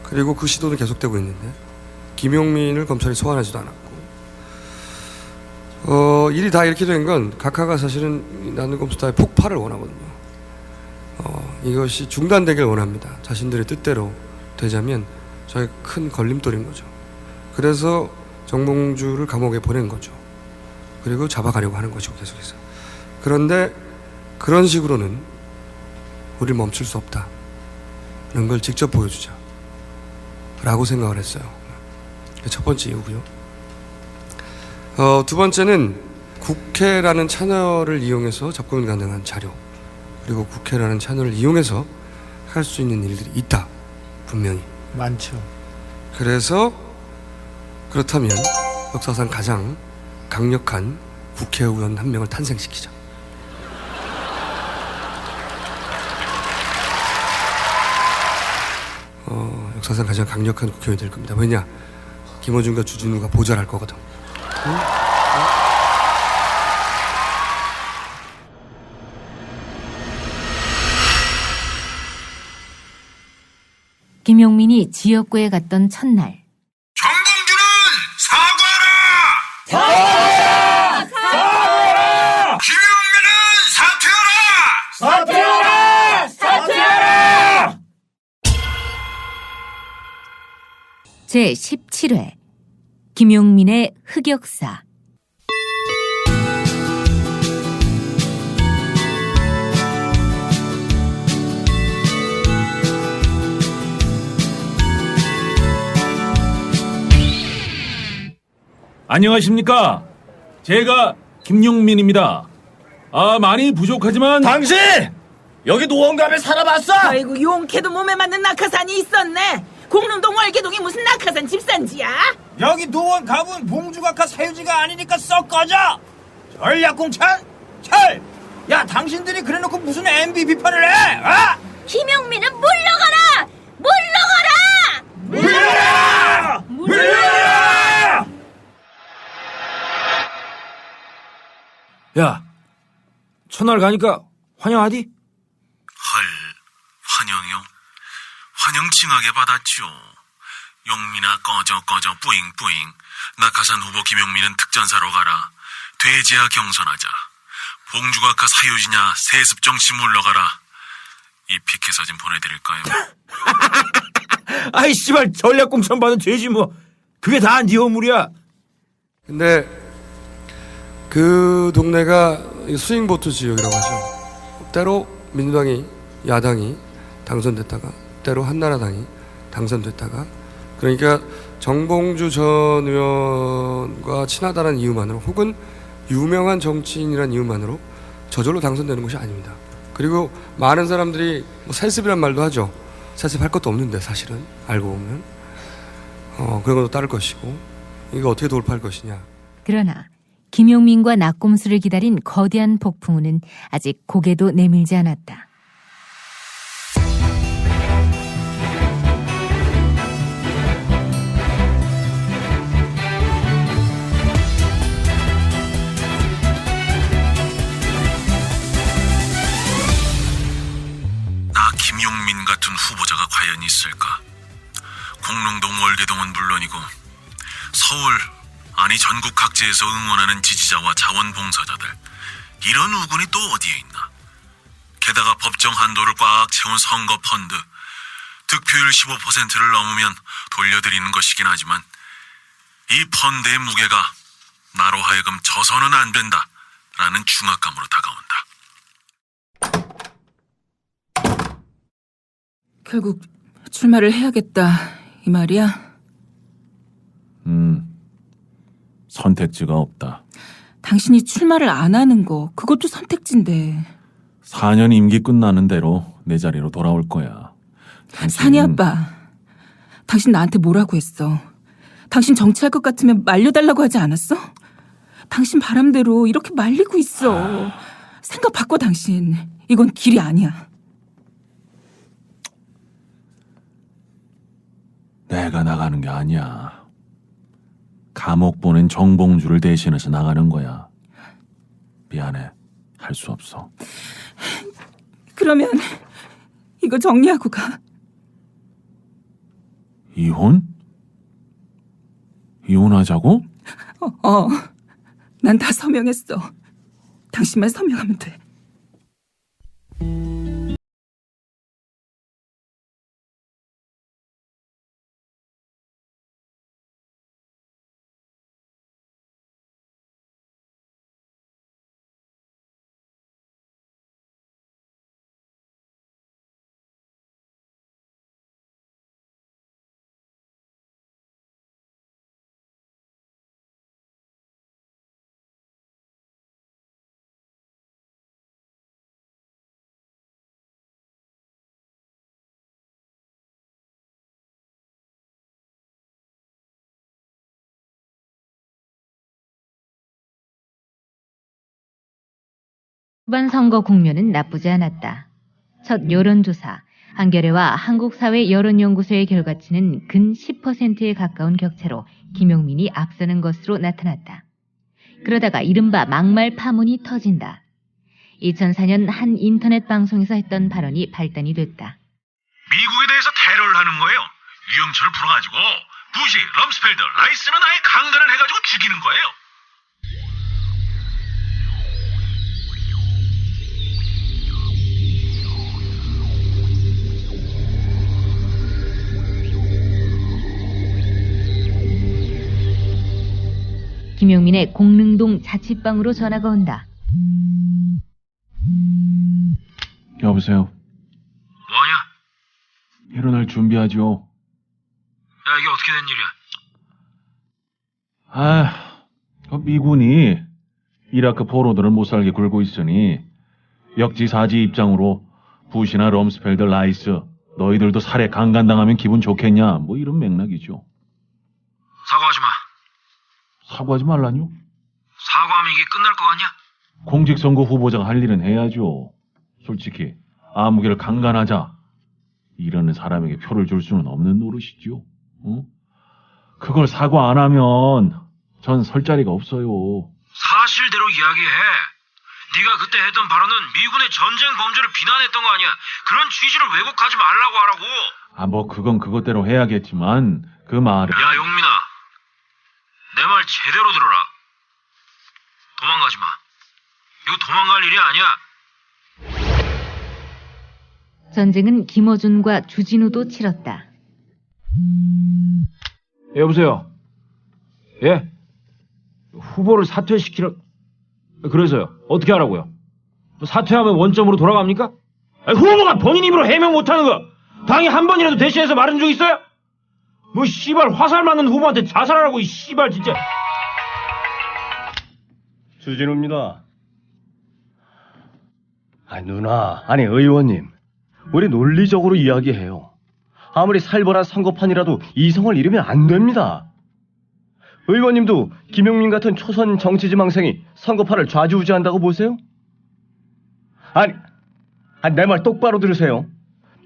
그리고 그 시도는 계속되고 있는데 김용민을 검찰이 소환하지도 않았고, 일이 다 이렇게 된 건 각하가 사실은 나는 꼼수다의 폭발을 원하거든요. 이것이 중단되길 원합니다. 자신들의 뜻대로 되자면 저의 큰 걸림돌인 거죠. 그래서 정봉주를 감옥에 보낸 거죠. 그리고 잡아가려고 하는 거죠, 계속해서. 그런데 그런 식으로는 우리를 멈출 수 없다는 걸 직접 보여주자 라고 생각을 했어요. 첫 번째 이유고요. 두 번째는 국회라는 채널을 이용해서 접근 가능한 자료, 그리고 국회라는 채널을 이용해서 할 수 있는 일들이 있다. 분명히. 많죠. 그래서 그렇다면 역사상 가장 강력한 국회의원 한 명을 탄생시키자. 역사상 가장 강력한 국회의원이 될 겁니다. 왜냐? 김어준과 주진우가 보좌를 할 거거든. 응? 김용민이 지역구에 갔던 첫날. 사과하라! 김용민은 사퇴하라! 사퇴하라! 제17회 김용민의 흑역사. 안녕하십니까? 제가 김용민입니다. 많이 부족하지만 당신! 여기 노원감에 살아봤어? 아이고 용케도 몸에 맞는 낙하산이 있었네. 공릉동 월계동이 무슨 낙하산 집산지야? 여기 노원 가본 봉주각하 사유지가 아니니까 썩 꺼져. 전략공천 철. 야 당신들이 그래놓고 무슨 MB 비판을 해? 김용민은 물러가라! 물러가라! 물러가라! 야, 첫날 가니까 환영하디? 헐, 환영이요? 환영 칭하게 받았죠. 용민아 꺼져 뿌잉뿌잉. 낙하산 후보 김용민은 특전사로 가라. 돼지야 경선하자. 봉주각하 사유지냐 세습정치 물러가라. 이 피켓 사진 보내드릴까요? 아이 씨발 전략공천 받은 죄지 뭐. 그게 다 네 허물이야. 근데 그 동네가 스윙보트 지역이라고 하죠. 때로 민주당이 야당이 당선됐다가 때로 한나라당이 당선됐다가, 그러니까 정봉주 전 의원과 친하다는 이유만으로 혹은 유명한 정치인이라는 이유만으로 저절로 당선되는 것이 아닙니다. 그리고 많은 사람들이 뭐 세습이란 말도 하죠. 세습할 것도 없는데 사실은 알고 보면 그런 것도 따를 것이고, 이거 어떻게 돌파할 것이냐. 그러나 김용민과 낙곰수를 기다린 거대한 폭풍우는 아직 고개도 내밀지 않았다. 나 김용민 같은 후보자가 과연 있을까? 공릉동 월계동은 물론이고 서울, 아니 전국 각지에서 응원하는 지지자와 자원봉사자들, 이런 우군이 또 어디에 있나? 게다가 법정 한도를 꽉 채운 선거 펀드, 득표율 15%를 넘으면 돌려드리는 것이긴 하지만 이 펀드의 무게가 나로 하여금 져서는 안 된다 라는 중압감으로 다가온다. 결국 출마를 해야겠다 이 말이야? 선택지가 없다. 당신이 출마를 안 하는 거 그것도 선택지인데. 4년 임기 끝나는 대로 내 자리로 돌아올 거야. 산이 아빠, 당신 나한테 뭐라고 했어? 당신 정치할 것 같으면 말려달라고 하지 않았어? 당신 바람대로 이렇게 말리고 있어. 생각 바꿔 당신. 이건 길이 아니야. 내가 나가는 게 아니야. 감옥 보낸 정봉주를 대신해서 나가는 거야. 미안해. 할 수 없어. 그러면 이거 정리하고 가. 이혼? 이혼하자고? 난 다 서명했어. 당신만 서명하면 돼. 후반 선거 국면은 나쁘지 않았다. 첫 여론조사, 한겨레와 한국사회 여론연구소의 결과치는 근 10%에 가까운 격차로 김용민이 앞서는 것으로 나타났다. 그러다가 이른바 막말 파문이 터진다. 2004년 한 인터넷 방송에서 했던 발언이 발단이 됐다. 미국에 대해서 테러를 하는 거예요. 유영철을 풀어가지고 부시, 럼스펠더, 라이스는 아예 강간을 해가지고 죽이는 거예요. 김용민의 공릉동 자취방으로 전화가 온다. 여보세요. 뭐하냐? 일어날 준비하죠. 야, 이게 어떻게 된 일이야? 그 미군이 이라크 포로들을 못살게 굴고 있으니 역지사지 입장으로 부시나 럼스펠더, 라이스 너희들도 살해 강간당하면 기분 좋겠냐 뭐 이런 맥락이죠. 사과하지 마. 사과하지 말라뇨? 사과하면 이게 끝날 거 같냐? 공직선거 후보자가 할 일은 해야죠. 솔직히 아무개를 강간하자 이러는 사람에게 표를 줄 수는 없는 노릇이죠. 그걸 사과 안 하면 전 설 자리가 없어요. 사실대로 이야기해. 네가 그때 했던 발언은 미군의 전쟁 범죄를 비난했던 거 아니야. 그런 취지를 왜곡하지 말라고 하라고. 뭐 그건 그것대로 해야겠지만 그 말은... 야, 용민아. 내 말 제대로 들어라. 도망가지 마. 이거 도망갈 일이 아니야. 전쟁은 김어준과 주진우도 치렀다. 여보세요. 예? 후보를 사퇴시키려... 그래서요. 어떻게 하라고요? 사퇴하면 원점으로 돌아갑니까? 후보가 본인 입으로 해명 못하는 거 당이 한 번이라도 대신해서 말한 적 있어요? 뭐 씨발 화살 맞는 후보한테 자살하라고 이 씨발 진짜. 주진우입니다. 누나, 아니 의원님, 우리 논리적으로 이야기해요. 아무리 살벌한 선거판이라도 이성을 잃으면 안 됩니다. 의원님도 김용민 같은 초선 정치지망생이 선거판을 좌지우지한다고 보세요? 아니 내 말 똑바로 들으세요.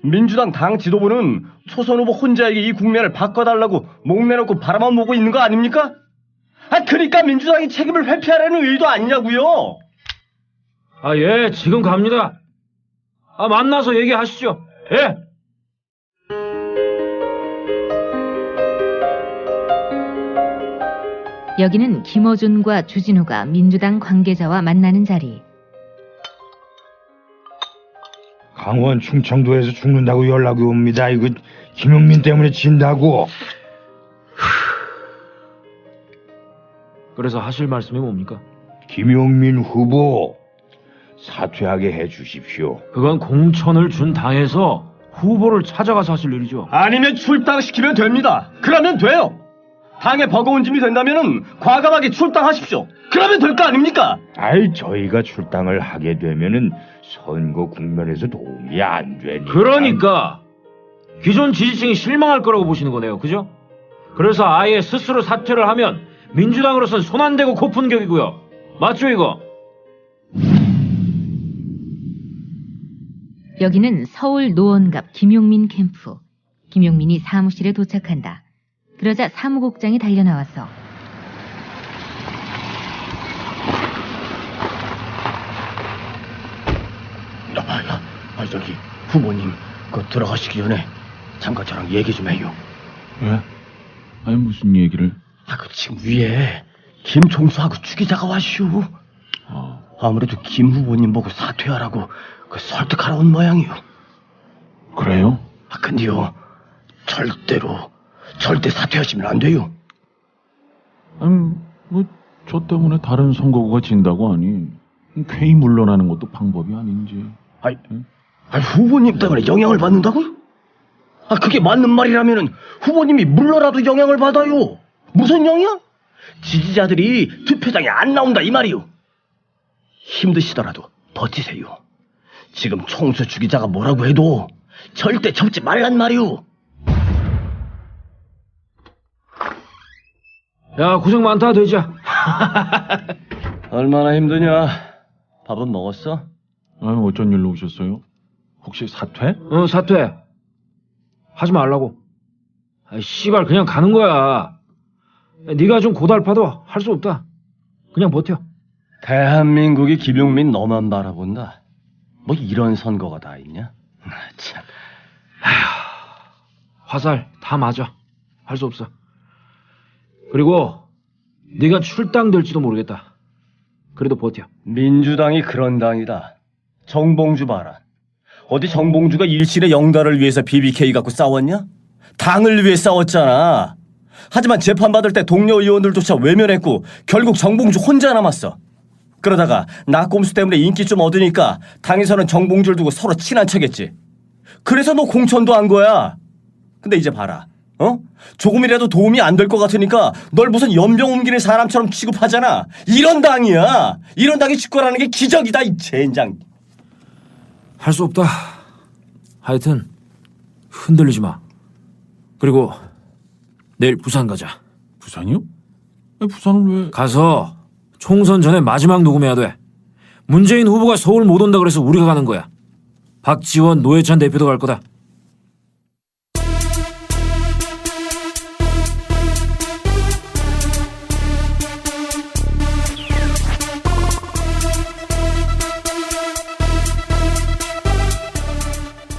민주당 당 지도부는 초선 후보 혼자에게 이 국면을 바꿔달라고 목 내놓고 바라만 보고 있는 거 아닙니까? 그러니까 민주당이 책임을 회피하라는 의도 아니냐고요. 예, 지금 갑니다. 만나서 얘기하시죠. 예. 여기는 김어준과 주진우가 민주당 관계자와 만나는 자리. 강원 충청도에서 죽는다고 연락이 옵니다. 이거 김용민 때문에 진다고. 그래서 하실 말씀이 뭡니까? 김용민 후보 사퇴하게 해주십시오. 그건 공천을 준 당에서 후보를 찾아가서 하실 일이죠. 아니면 출당시키면 됩니다. 그러면 돼요. 당에 버거운 짐이 된다면 과감하게 출당하십시오. 그러면 될 거 아닙니까? 저희가 출당을 하게 되면은 선거 국면에서 도움이 안 되니까. 그러니까 기존 지지층이 실망할 거라고 보시는 거네요. 그죠? 그래서 아예 스스로 사퇴를 하면 민주당으로서는 손 안 대고 고픈 격이고요. 맞죠 이거? 여기는 서울 노원갑 김용민 캠프. 김용민이 사무실에 도착한다. 그러자 사무국장이 달려나왔어. 저기 후보님 들어가시기 전에 잠깐 저랑 얘기 좀 해요. 왜? 무슨 얘기를? 지금 위에 김총수하고 주기자가 왔슈. 아무래도 김 후보님 보고 사퇴하라고 설득하러 온 모양이요. 그래요? 근데요, 절대 사퇴하시면 안 돼요. 저 때문에 다른 선거구가 진다고 하니 괜히 물러나는 것도 방법이 아닌지. 후보님 때문에 영향을 받는다고요? 그게 맞는 말이라면 후보님이 물러라도 영향을 받아요. 무슨 영향? 지지자들이 투표장에 안 나온다 이 말이요. 힘드시더라도 버티세요. 지금 총수 주기자가 뭐라고 해도 절대 접지 말란 말이오. 야, 고생 많다 돼지야. 얼마나 힘드냐. 밥은 먹었어? 어쩐 일로 오셨어요? 혹시 사퇴? 사퇴. 하지 말라고. 씨발 그냥 가는 거야. 네가 좀 고달파도 할 수 없다. 그냥 버텨. 대한민국이 김용민 너만 바라본다. 뭐 이런 선거가 다 있냐? 참. 화살 다 맞아. 할 수 없어. 그리고 네가 출당될지도 모르겠다. 그래도 버텨. 민주당이 그런 당이다. 정봉주 봐라. 어디 정봉주가 일실의 영달을 위해서 BBK 갖고 싸웠냐? 당을 위해 싸웠잖아. 하지만 재판받을 때 동료 의원들조차 외면했고 결국 정봉주 혼자 남았어. 그러다가 낙곰수 때문에 인기 좀 얻으니까 당에서는 정봉주를 두고 서로 친한 척했지. 그래서 너 공천도 한 거야. 근데 이제 봐라. 조금이라도 도움이 안 될 것 같으니까 널 무슨 연병 옮기는 사람처럼 취급하잖아. 이런 당이야. 이런 당이 집권하는 게 기적이다, 이 젠장. 할 수 없다. 하여튼 흔들리지 마. 그리고 내일 부산 가자. 부산이요? 부산을 왜? 가서 총선 전에 마지막 녹음해야 돼. 문재인 후보가 서울 못 온다 그래서 우리가 가는 거야. 박지원, 노회찬 대표도 갈 거다.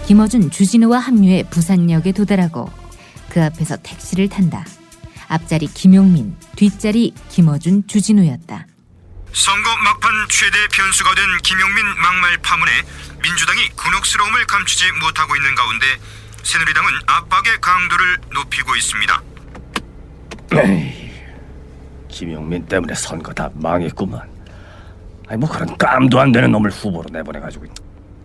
김어준, 주진우와 합류해 부산역에 도달하고 그 앞에서 택시를 탄다. 앞자리 김용민, 뒷자리 김어준, 주진우였다. 선거 막판 최대 변수가 된 김용민 막말 파문에 민주당이 곤혹스러움을 감추지 못하고 있는 가운데 새누리당은 압박의 강도를 높이고 있습니다. 김용민 때문에 선거 다 망했구만. 아니 뭐 그런 깜도 안 되는 놈을 후보로 내보내가지고.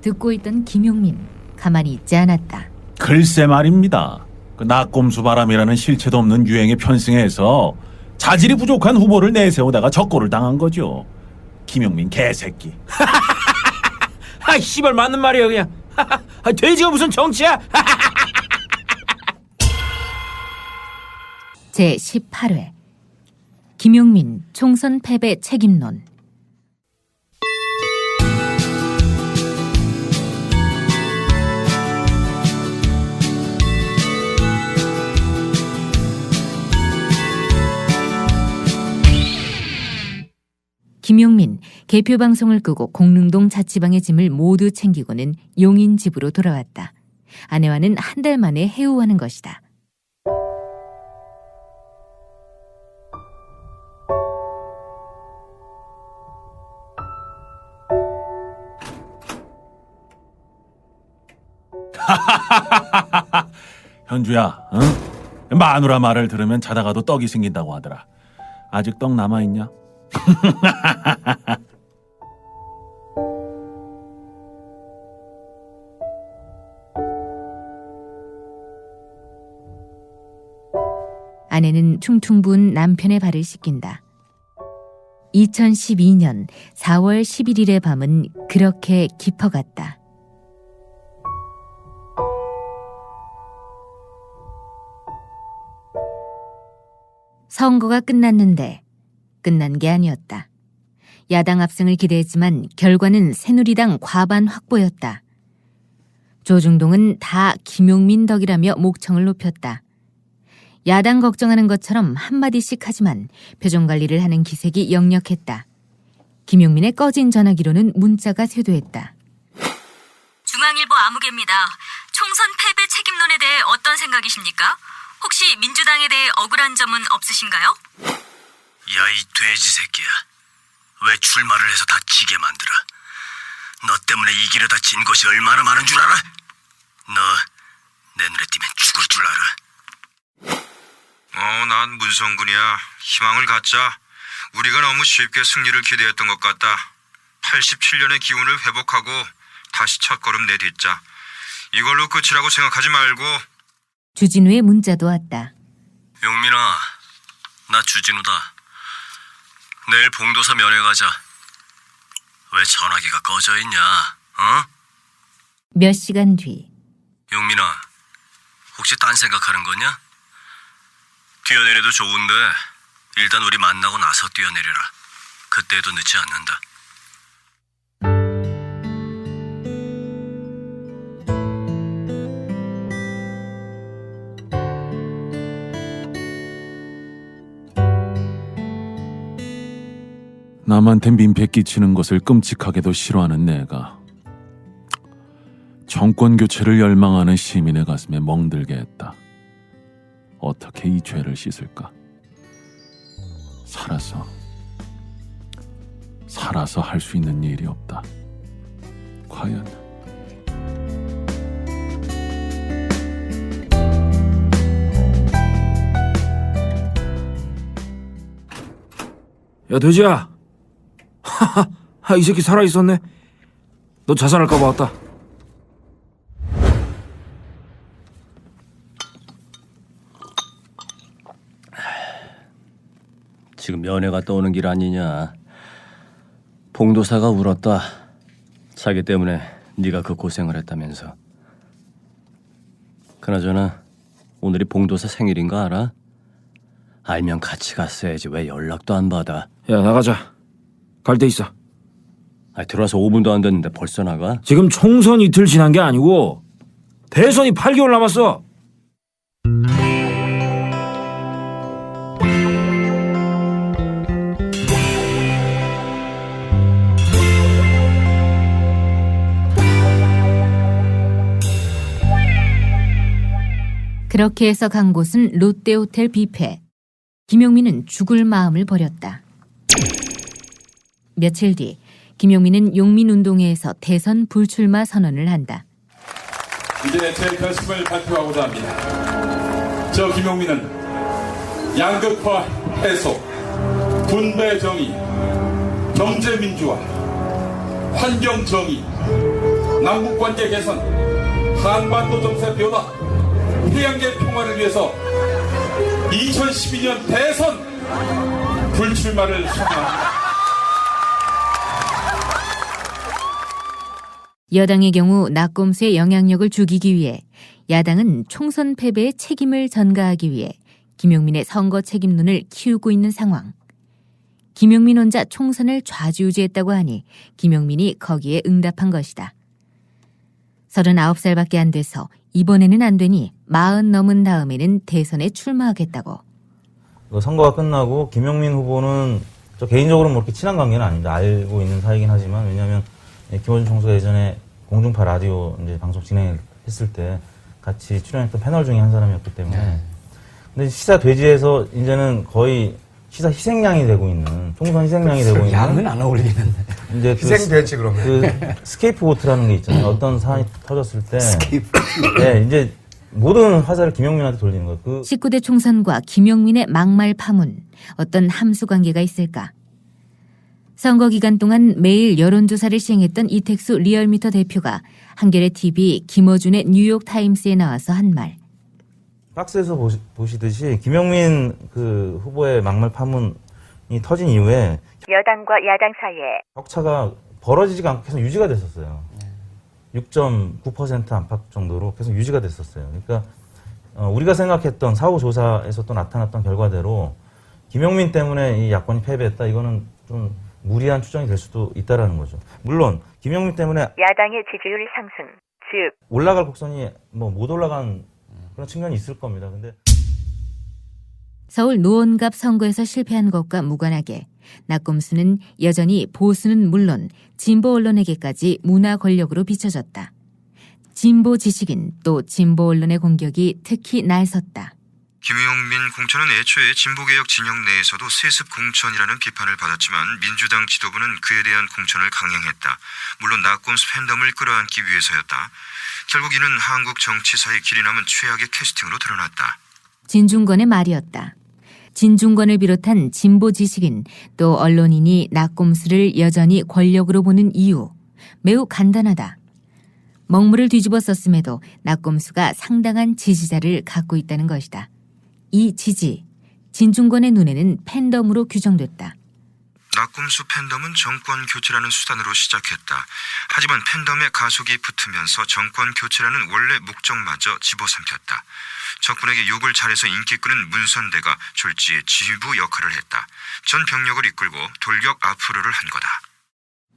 듣고 있던 김용민 가만히 있지 않았다. 글쎄 말입니다. 그 낙곰수 바람이라는 실체도 없는 유행에 편승해서 자질이 부족한 후보를 내세우다가 적고를 당한 거죠. 김용민 개새끼. 아, 씨발 맞는 말이야 그냥. 돼지가 무슨 정치야? 제18회 김용민 총선 패배 책임론. 김용민 개표 방송을 끄고 공릉동 자취방의 짐을 모두 챙기고는 용인 집으로 돌아왔다. 아내와는 한 달 만에 해우하는 것이다. 현주야, 응? 마누라 말을 들으면 자다가도 떡이 생긴다고 하더라. 아직 떡 남아있냐? 아내는 퉁퉁 부은 남편의 발을 씻긴다. 2012년 4월 11일의 밤은 그렇게 깊어갔다. 선거가 끝났는데 끝난 게 아니었다. 야당 압승을 기대했지만 결과는 새누리당 과반 확보였다. 조중동은 다 김용민 덕이라며 목청을 높였다. 야당 걱정하는 것처럼 한마디씩 하지만 표정관리를 하는 기색이 역력했다. 김용민의 꺼진 전화기로는 문자가 쇄도했다. 중앙일보 아무개입니다. 총선 패배 책임론에 대해 어떤 생각이십니까? 혹시 민주당에 대해 억울한 점은 없으신가요? 야, 이 돼지 새끼야. 왜 출마를 해서 다치게 만들어? 너 때문에 이 길에 다친 것이 얼마나 많은 줄 알아? 너 내 눈에 띄면 죽을 줄 알아. 난 문성군이야. 희망을 갖자. 우리가 너무 쉽게 승리를 기대했던 것 같다. 87년의 기운을 회복하고 다시 첫걸음 내딛자. 이걸로 끝이라고 생각하지 말고. 주진우의 문자도 왔다. 용민아, 나 주진우다. 내일 봉도사 면회 가자. 왜 전화기가 꺼져 있냐? 몇 시간 뒤. 용민아, 혹시 딴 생각하는 거냐? 뛰어내려도 좋은데 일단 우리 만나고 나서 뛰어내려라. 그때도 늦지 않는다. 남한테 민폐 끼치는 것을 끔찍하게도 싫어하는 내가 정권 교체를 열망하는 시민의 가슴에 멍들게 했다. 어떻게 이 죄를 씻을까? 살아서 할 수 있는 일이 없다. 과연 야 돼지야. 이 새끼 살아있었네. 너 자살할까 봐 왔다. 지금 연애가 떠오는 길 아니냐. 봉도사가 울었다. 자기 때문에 네가 그 고생을 했다면서. 그나저나 오늘이 봉도사 생일인 거 알아? 알면 같이 갔어야지. 왜 연락도 안 받아? 야 나가자. 갈 데 있어. 들어와서 5분도 안 됐는데 벌써 나가? 지금 총선 이틀 지난 게 아니고 대선이 8개월 남았어. 그렇게 해서 간 곳은 롯데호텔 뷔페. 김용민은 죽을 마음을 버렸다. 며칠 뒤 김용민은 용민운동회에서 대선 불출마 선언을 한다. 이제 제 결심을 발표하고자 합니다. 저 김용민은 양극화 해소, 분배 정의, 경제 민주화, 환경 정의, 남북관계 개선, 한반도 정세 변화, 해양계 평화를 위해서 2012년 대선 불출마를 선언합니다. 여당의 경우 낙검수의 영향력을 죽이기 위해, 야당은 총선 패배의 책임을 전가하기 위해 김용민의 선거 책임론을 키우고 있는 상황. 김용민 혼자 총선을 좌지우지했다고 하니 김용민이 거기에 응답한 것이다. 39살밖에 안 돼서 이번에는 안 되니 40 넘은 다음에는 대선에 출마하겠다고. 선거가 끝나고 김용민 후보는 저 개인적으로 뭐 그렇게 친한 관계는 아닙니다. 알고 있는 사이긴 하지만, 왜냐하면 김어준 총수가 예전에 공중파 라디오 이제 방송 진행했을 때 같이 출연했던 패널 중에 한 사람이었기 때문에. 근데 시사 돼지에서 이제는 거의 시사 희생양이 되고 있는, 총선 희생양이 되고 있는. 양은 안 어울리는데. 이제 희생돼지 그러면. 그 스케이프고트라는 게 있잖아요. 어떤 사안이 터졌을 때. 네, 이제 모든 화살을 김용민한테 돌리는 거예요. 19대 총선과 김용민의 막말 파문, 어떤 함수 관계가 있을까? 선거 기간 동안 매일 여론조사를 시행했던 이택수 리얼미터 대표가 한겨레 TV 김어준의 뉴욕타임스에 나와서 한 말. 박스에서 보시듯이 김용민 그 후보의 막말 파문이 터진 이후에 여당과 야당 사이에 격차가 벌어지지가 않고 계속 유지가 됐었어요. 6.9% 안팎 정도로 계속 유지가 됐었어요. 그러니까 우리가 생각했던 사후조사에서 또 나타났던 결과대로 김용민 때문에 이 야권이 패배했다. 이거는 좀 무리한 추정이 될 수도 있다라는 거죠. 물론 김용민 때문에 야당의 지지율 상승, 즉 올라갈 곡선이 뭐 못 올라간 그런 측면이 있을 겁니다. 근데 서울 노원갑 선거에서 실패한 것과 무관하게 낙검수는 여전히 보수는 물론 진보 언론에게까지 문화 권력으로 비춰졌다. 진보 지식인 또 진보 언론의 공격이 특히 날섰다. 김용민 공천은 애초에 진보개혁 진영 내에서도 세습 공천이라는 비판을 받았지만 민주당 지도부는 그에 대한 공천을 강행했다. 물론 낙검수 팬덤을 끌어안기 위해서였다. 결국 이는 한국 정치사의 길이 남은 최악의 캐스팅으로 드러났다. 진중권의 말이었다. 진중권을 비롯한 진보 지식인 또 언론인이 낙검수를 여전히 권력으로 보는 이유, 매우 간단하다. 먹물을 뒤집어 썼음에도 낙검수가 상당한 지지자를 갖고 있다는 것이다. 이 지지, 진중권의 눈에는 팬덤으로 규정됐다. 낙검수 팬덤은 정권 교체라는 수단으로 시작했다. 하지만 팬덤의 가속이 붙으면서 정권 교체라는 원래 목적마저 집어삼켰다. 적군에게 욕을 잘해서 인기 끄는 문선대가 졸지의 지휘부 역할을 했다. 전 병력을 이끌고 돌격 앞으로를 한 거다.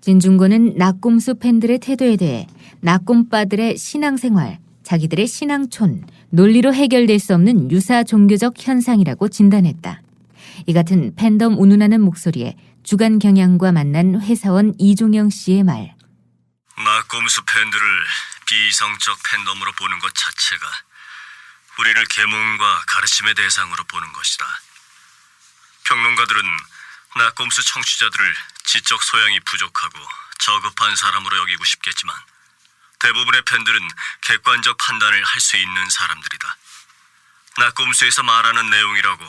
진중권은 낙검수 팬들의 태도에 대해 낙검빠들의 신앙생활, 자기들의 신앙촌, 논리로 해결될 수 없는 유사 종교적 현상이라고 진단했다. 이 같은 팬덤 운운하는 목소리에 주간 경향과 만난 회사원 이종영 씨의 말. 낙곰수 팬들을 비이성적 팬덤으로 보는 것 자체가 우리를 계몽과 가르침의 대상으로 보는 것이다. 평론가들은 낙곰수 청취자들을 지적 소양이 부족하고 저급한 사람으로 여기고 싶겠지만 대부분의 팬들은 객관적 판단을 할 수 있는 사람들이다. 낙곰수에서 말하는 내용이라고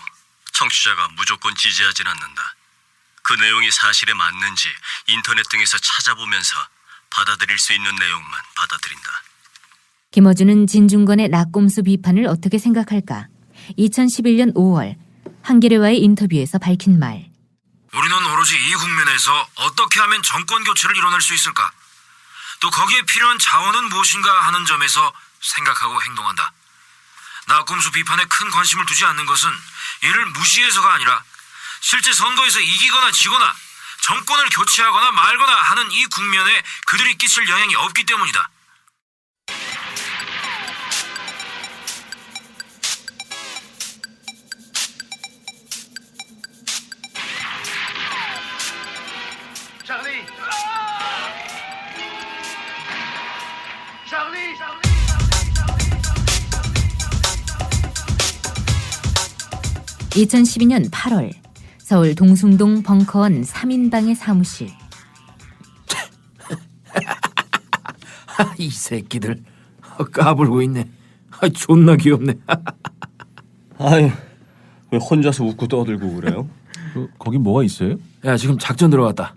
청취자가 무조건 지지하진 않는다. 그 내용이 사실에 맞는지 인터넷 등에서 찾아보면서 받아들일 수 있는 내용만 받아들인다. 김어준은 진중권의 낙곰수 비판을 어떻게 생각할까? 2011년 5월 한겨레와의 인터뷰에서 밝힌 말. 우리는 오로지 이 국면에서 어떻게 하면 정권 교체를 이뤄낼 수 있을까? 또 거기에 필요한 자원은 무엇인가 하는 점에서 생각하고 행동한다. 낙곰수 비판에 큰 관심을 두지 않는 것은 이를 무시해서가 아니라 실제 선거에서 이기거나 지거나 정권을 교체하거나 말거나 하는 이 국면에 그들이 끼칠 영향이 없기 때문이다. 찰리! 2012년 8월 서울 동숭동 벙커원 3인방의 사무실. 이 새끼들 까불고 있네. 존나 귀엽네. 아유, 왜 혼자서 웃고 떠들고 그래요? 거기 뭐가 있어요? 야, 지금 작전 들어갔다.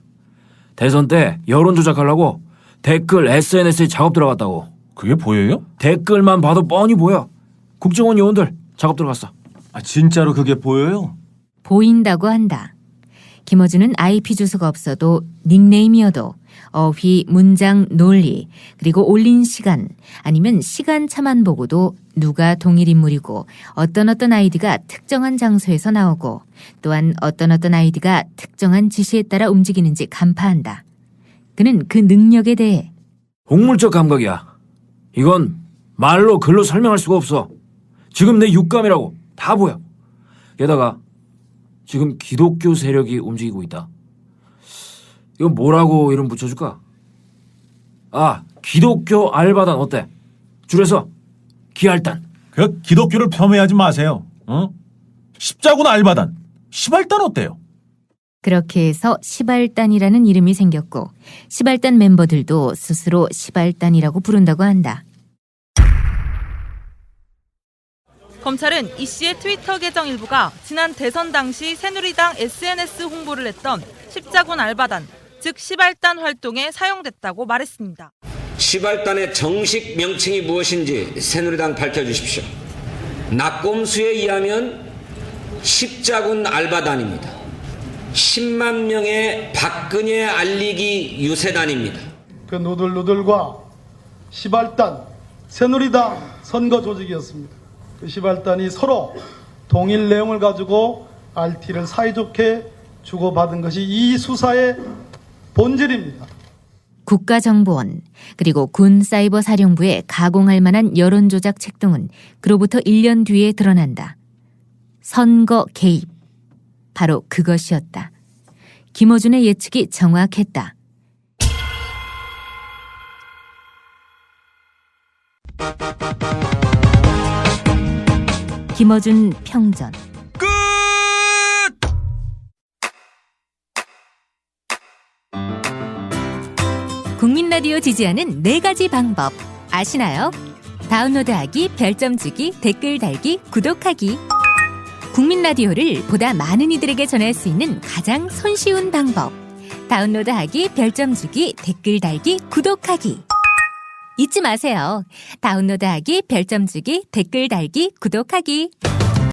대선 때 여론 조작하려고 댓글 SNS에 작업 들어갔다고. 그게 보여요? 댓글만 봐도 뻔히 보여. 국정원 요원들 작업 들어갔어. 아, 진짜로 그게 보여요? 보인다고 한다. 김어준은 IP 주소가 없어도 닉네임이어도 어휘, 문장, 논리, 그리고 올린 시간 아니면 시간차만 보고도 누가 동일 인물이고 어떤 아이디가 특정한 장소에서 나오고 또한 어떤 아이디가 특정한 지시에 따라 움직이는지 간파한다. 그는 그 능력에 대해 동물적 감각이야. 이건 말로 글로 설명할 수가 없어. 지금 내 육감이라고 다 보여. 게다가 지금 기독교 세력이 움직이고 있다. 이건 뭐라고 이름 붙여줄까? 아, 기독교 알바단 어때? 줄여서 기알단. 그 기독교를 폄훼하지 마세요. 십자군 알바단, 시발단 어때요? 그렇게 해서 시발단이라는 이름이 생겼고 시발단 멤버들도 스스로 시발단이라고 부른다고 한다. 검찰은 이 씨의 트위터 계정 일부가 지난 대선 당시 새누리당 SNS 홍보를 했던 십자군 알바단, 즉 시발단 활동에 사용됐다고 말했습니다. 시발단의 정식 명칭이 무엇인지 새누리당 밝혀주십시오. 낙곰수에 의하면 십자군 알바단입니다. 10만 명의 박근혜 알리기 유세단입니다. 그 누들누들과 시발단, 새누리당 선거 조직이었습니다. 그 시발단이 서로 동일 내용을 가지고 RT를 사이좋게 주고받은 것이 이 수사의 본질입니다. 국가정보원 그리고 군사이버사령부에 가공할 만한 여론조작 책동은 그로부터 1년 뒤에 드러난다. 선거 개입. 바로 그것이었다. 김어준의 예측이 정확했다. 김어준 평전. 끝! 국민라디오 지지하는 4가지 방법 아시나요? 다운로드하기, 별점 주기, 댓글 달기, 구독하기. 국민라디오를 보다 많은 이들에게 전할 수 있는 가장 손쉬운 방법. 다운로드하기, 별점 주기, 댓글 달기, 구독하기. 잊지 마세요. 다운로드하기, 별점 주기, 댓글 달기, 구독하기.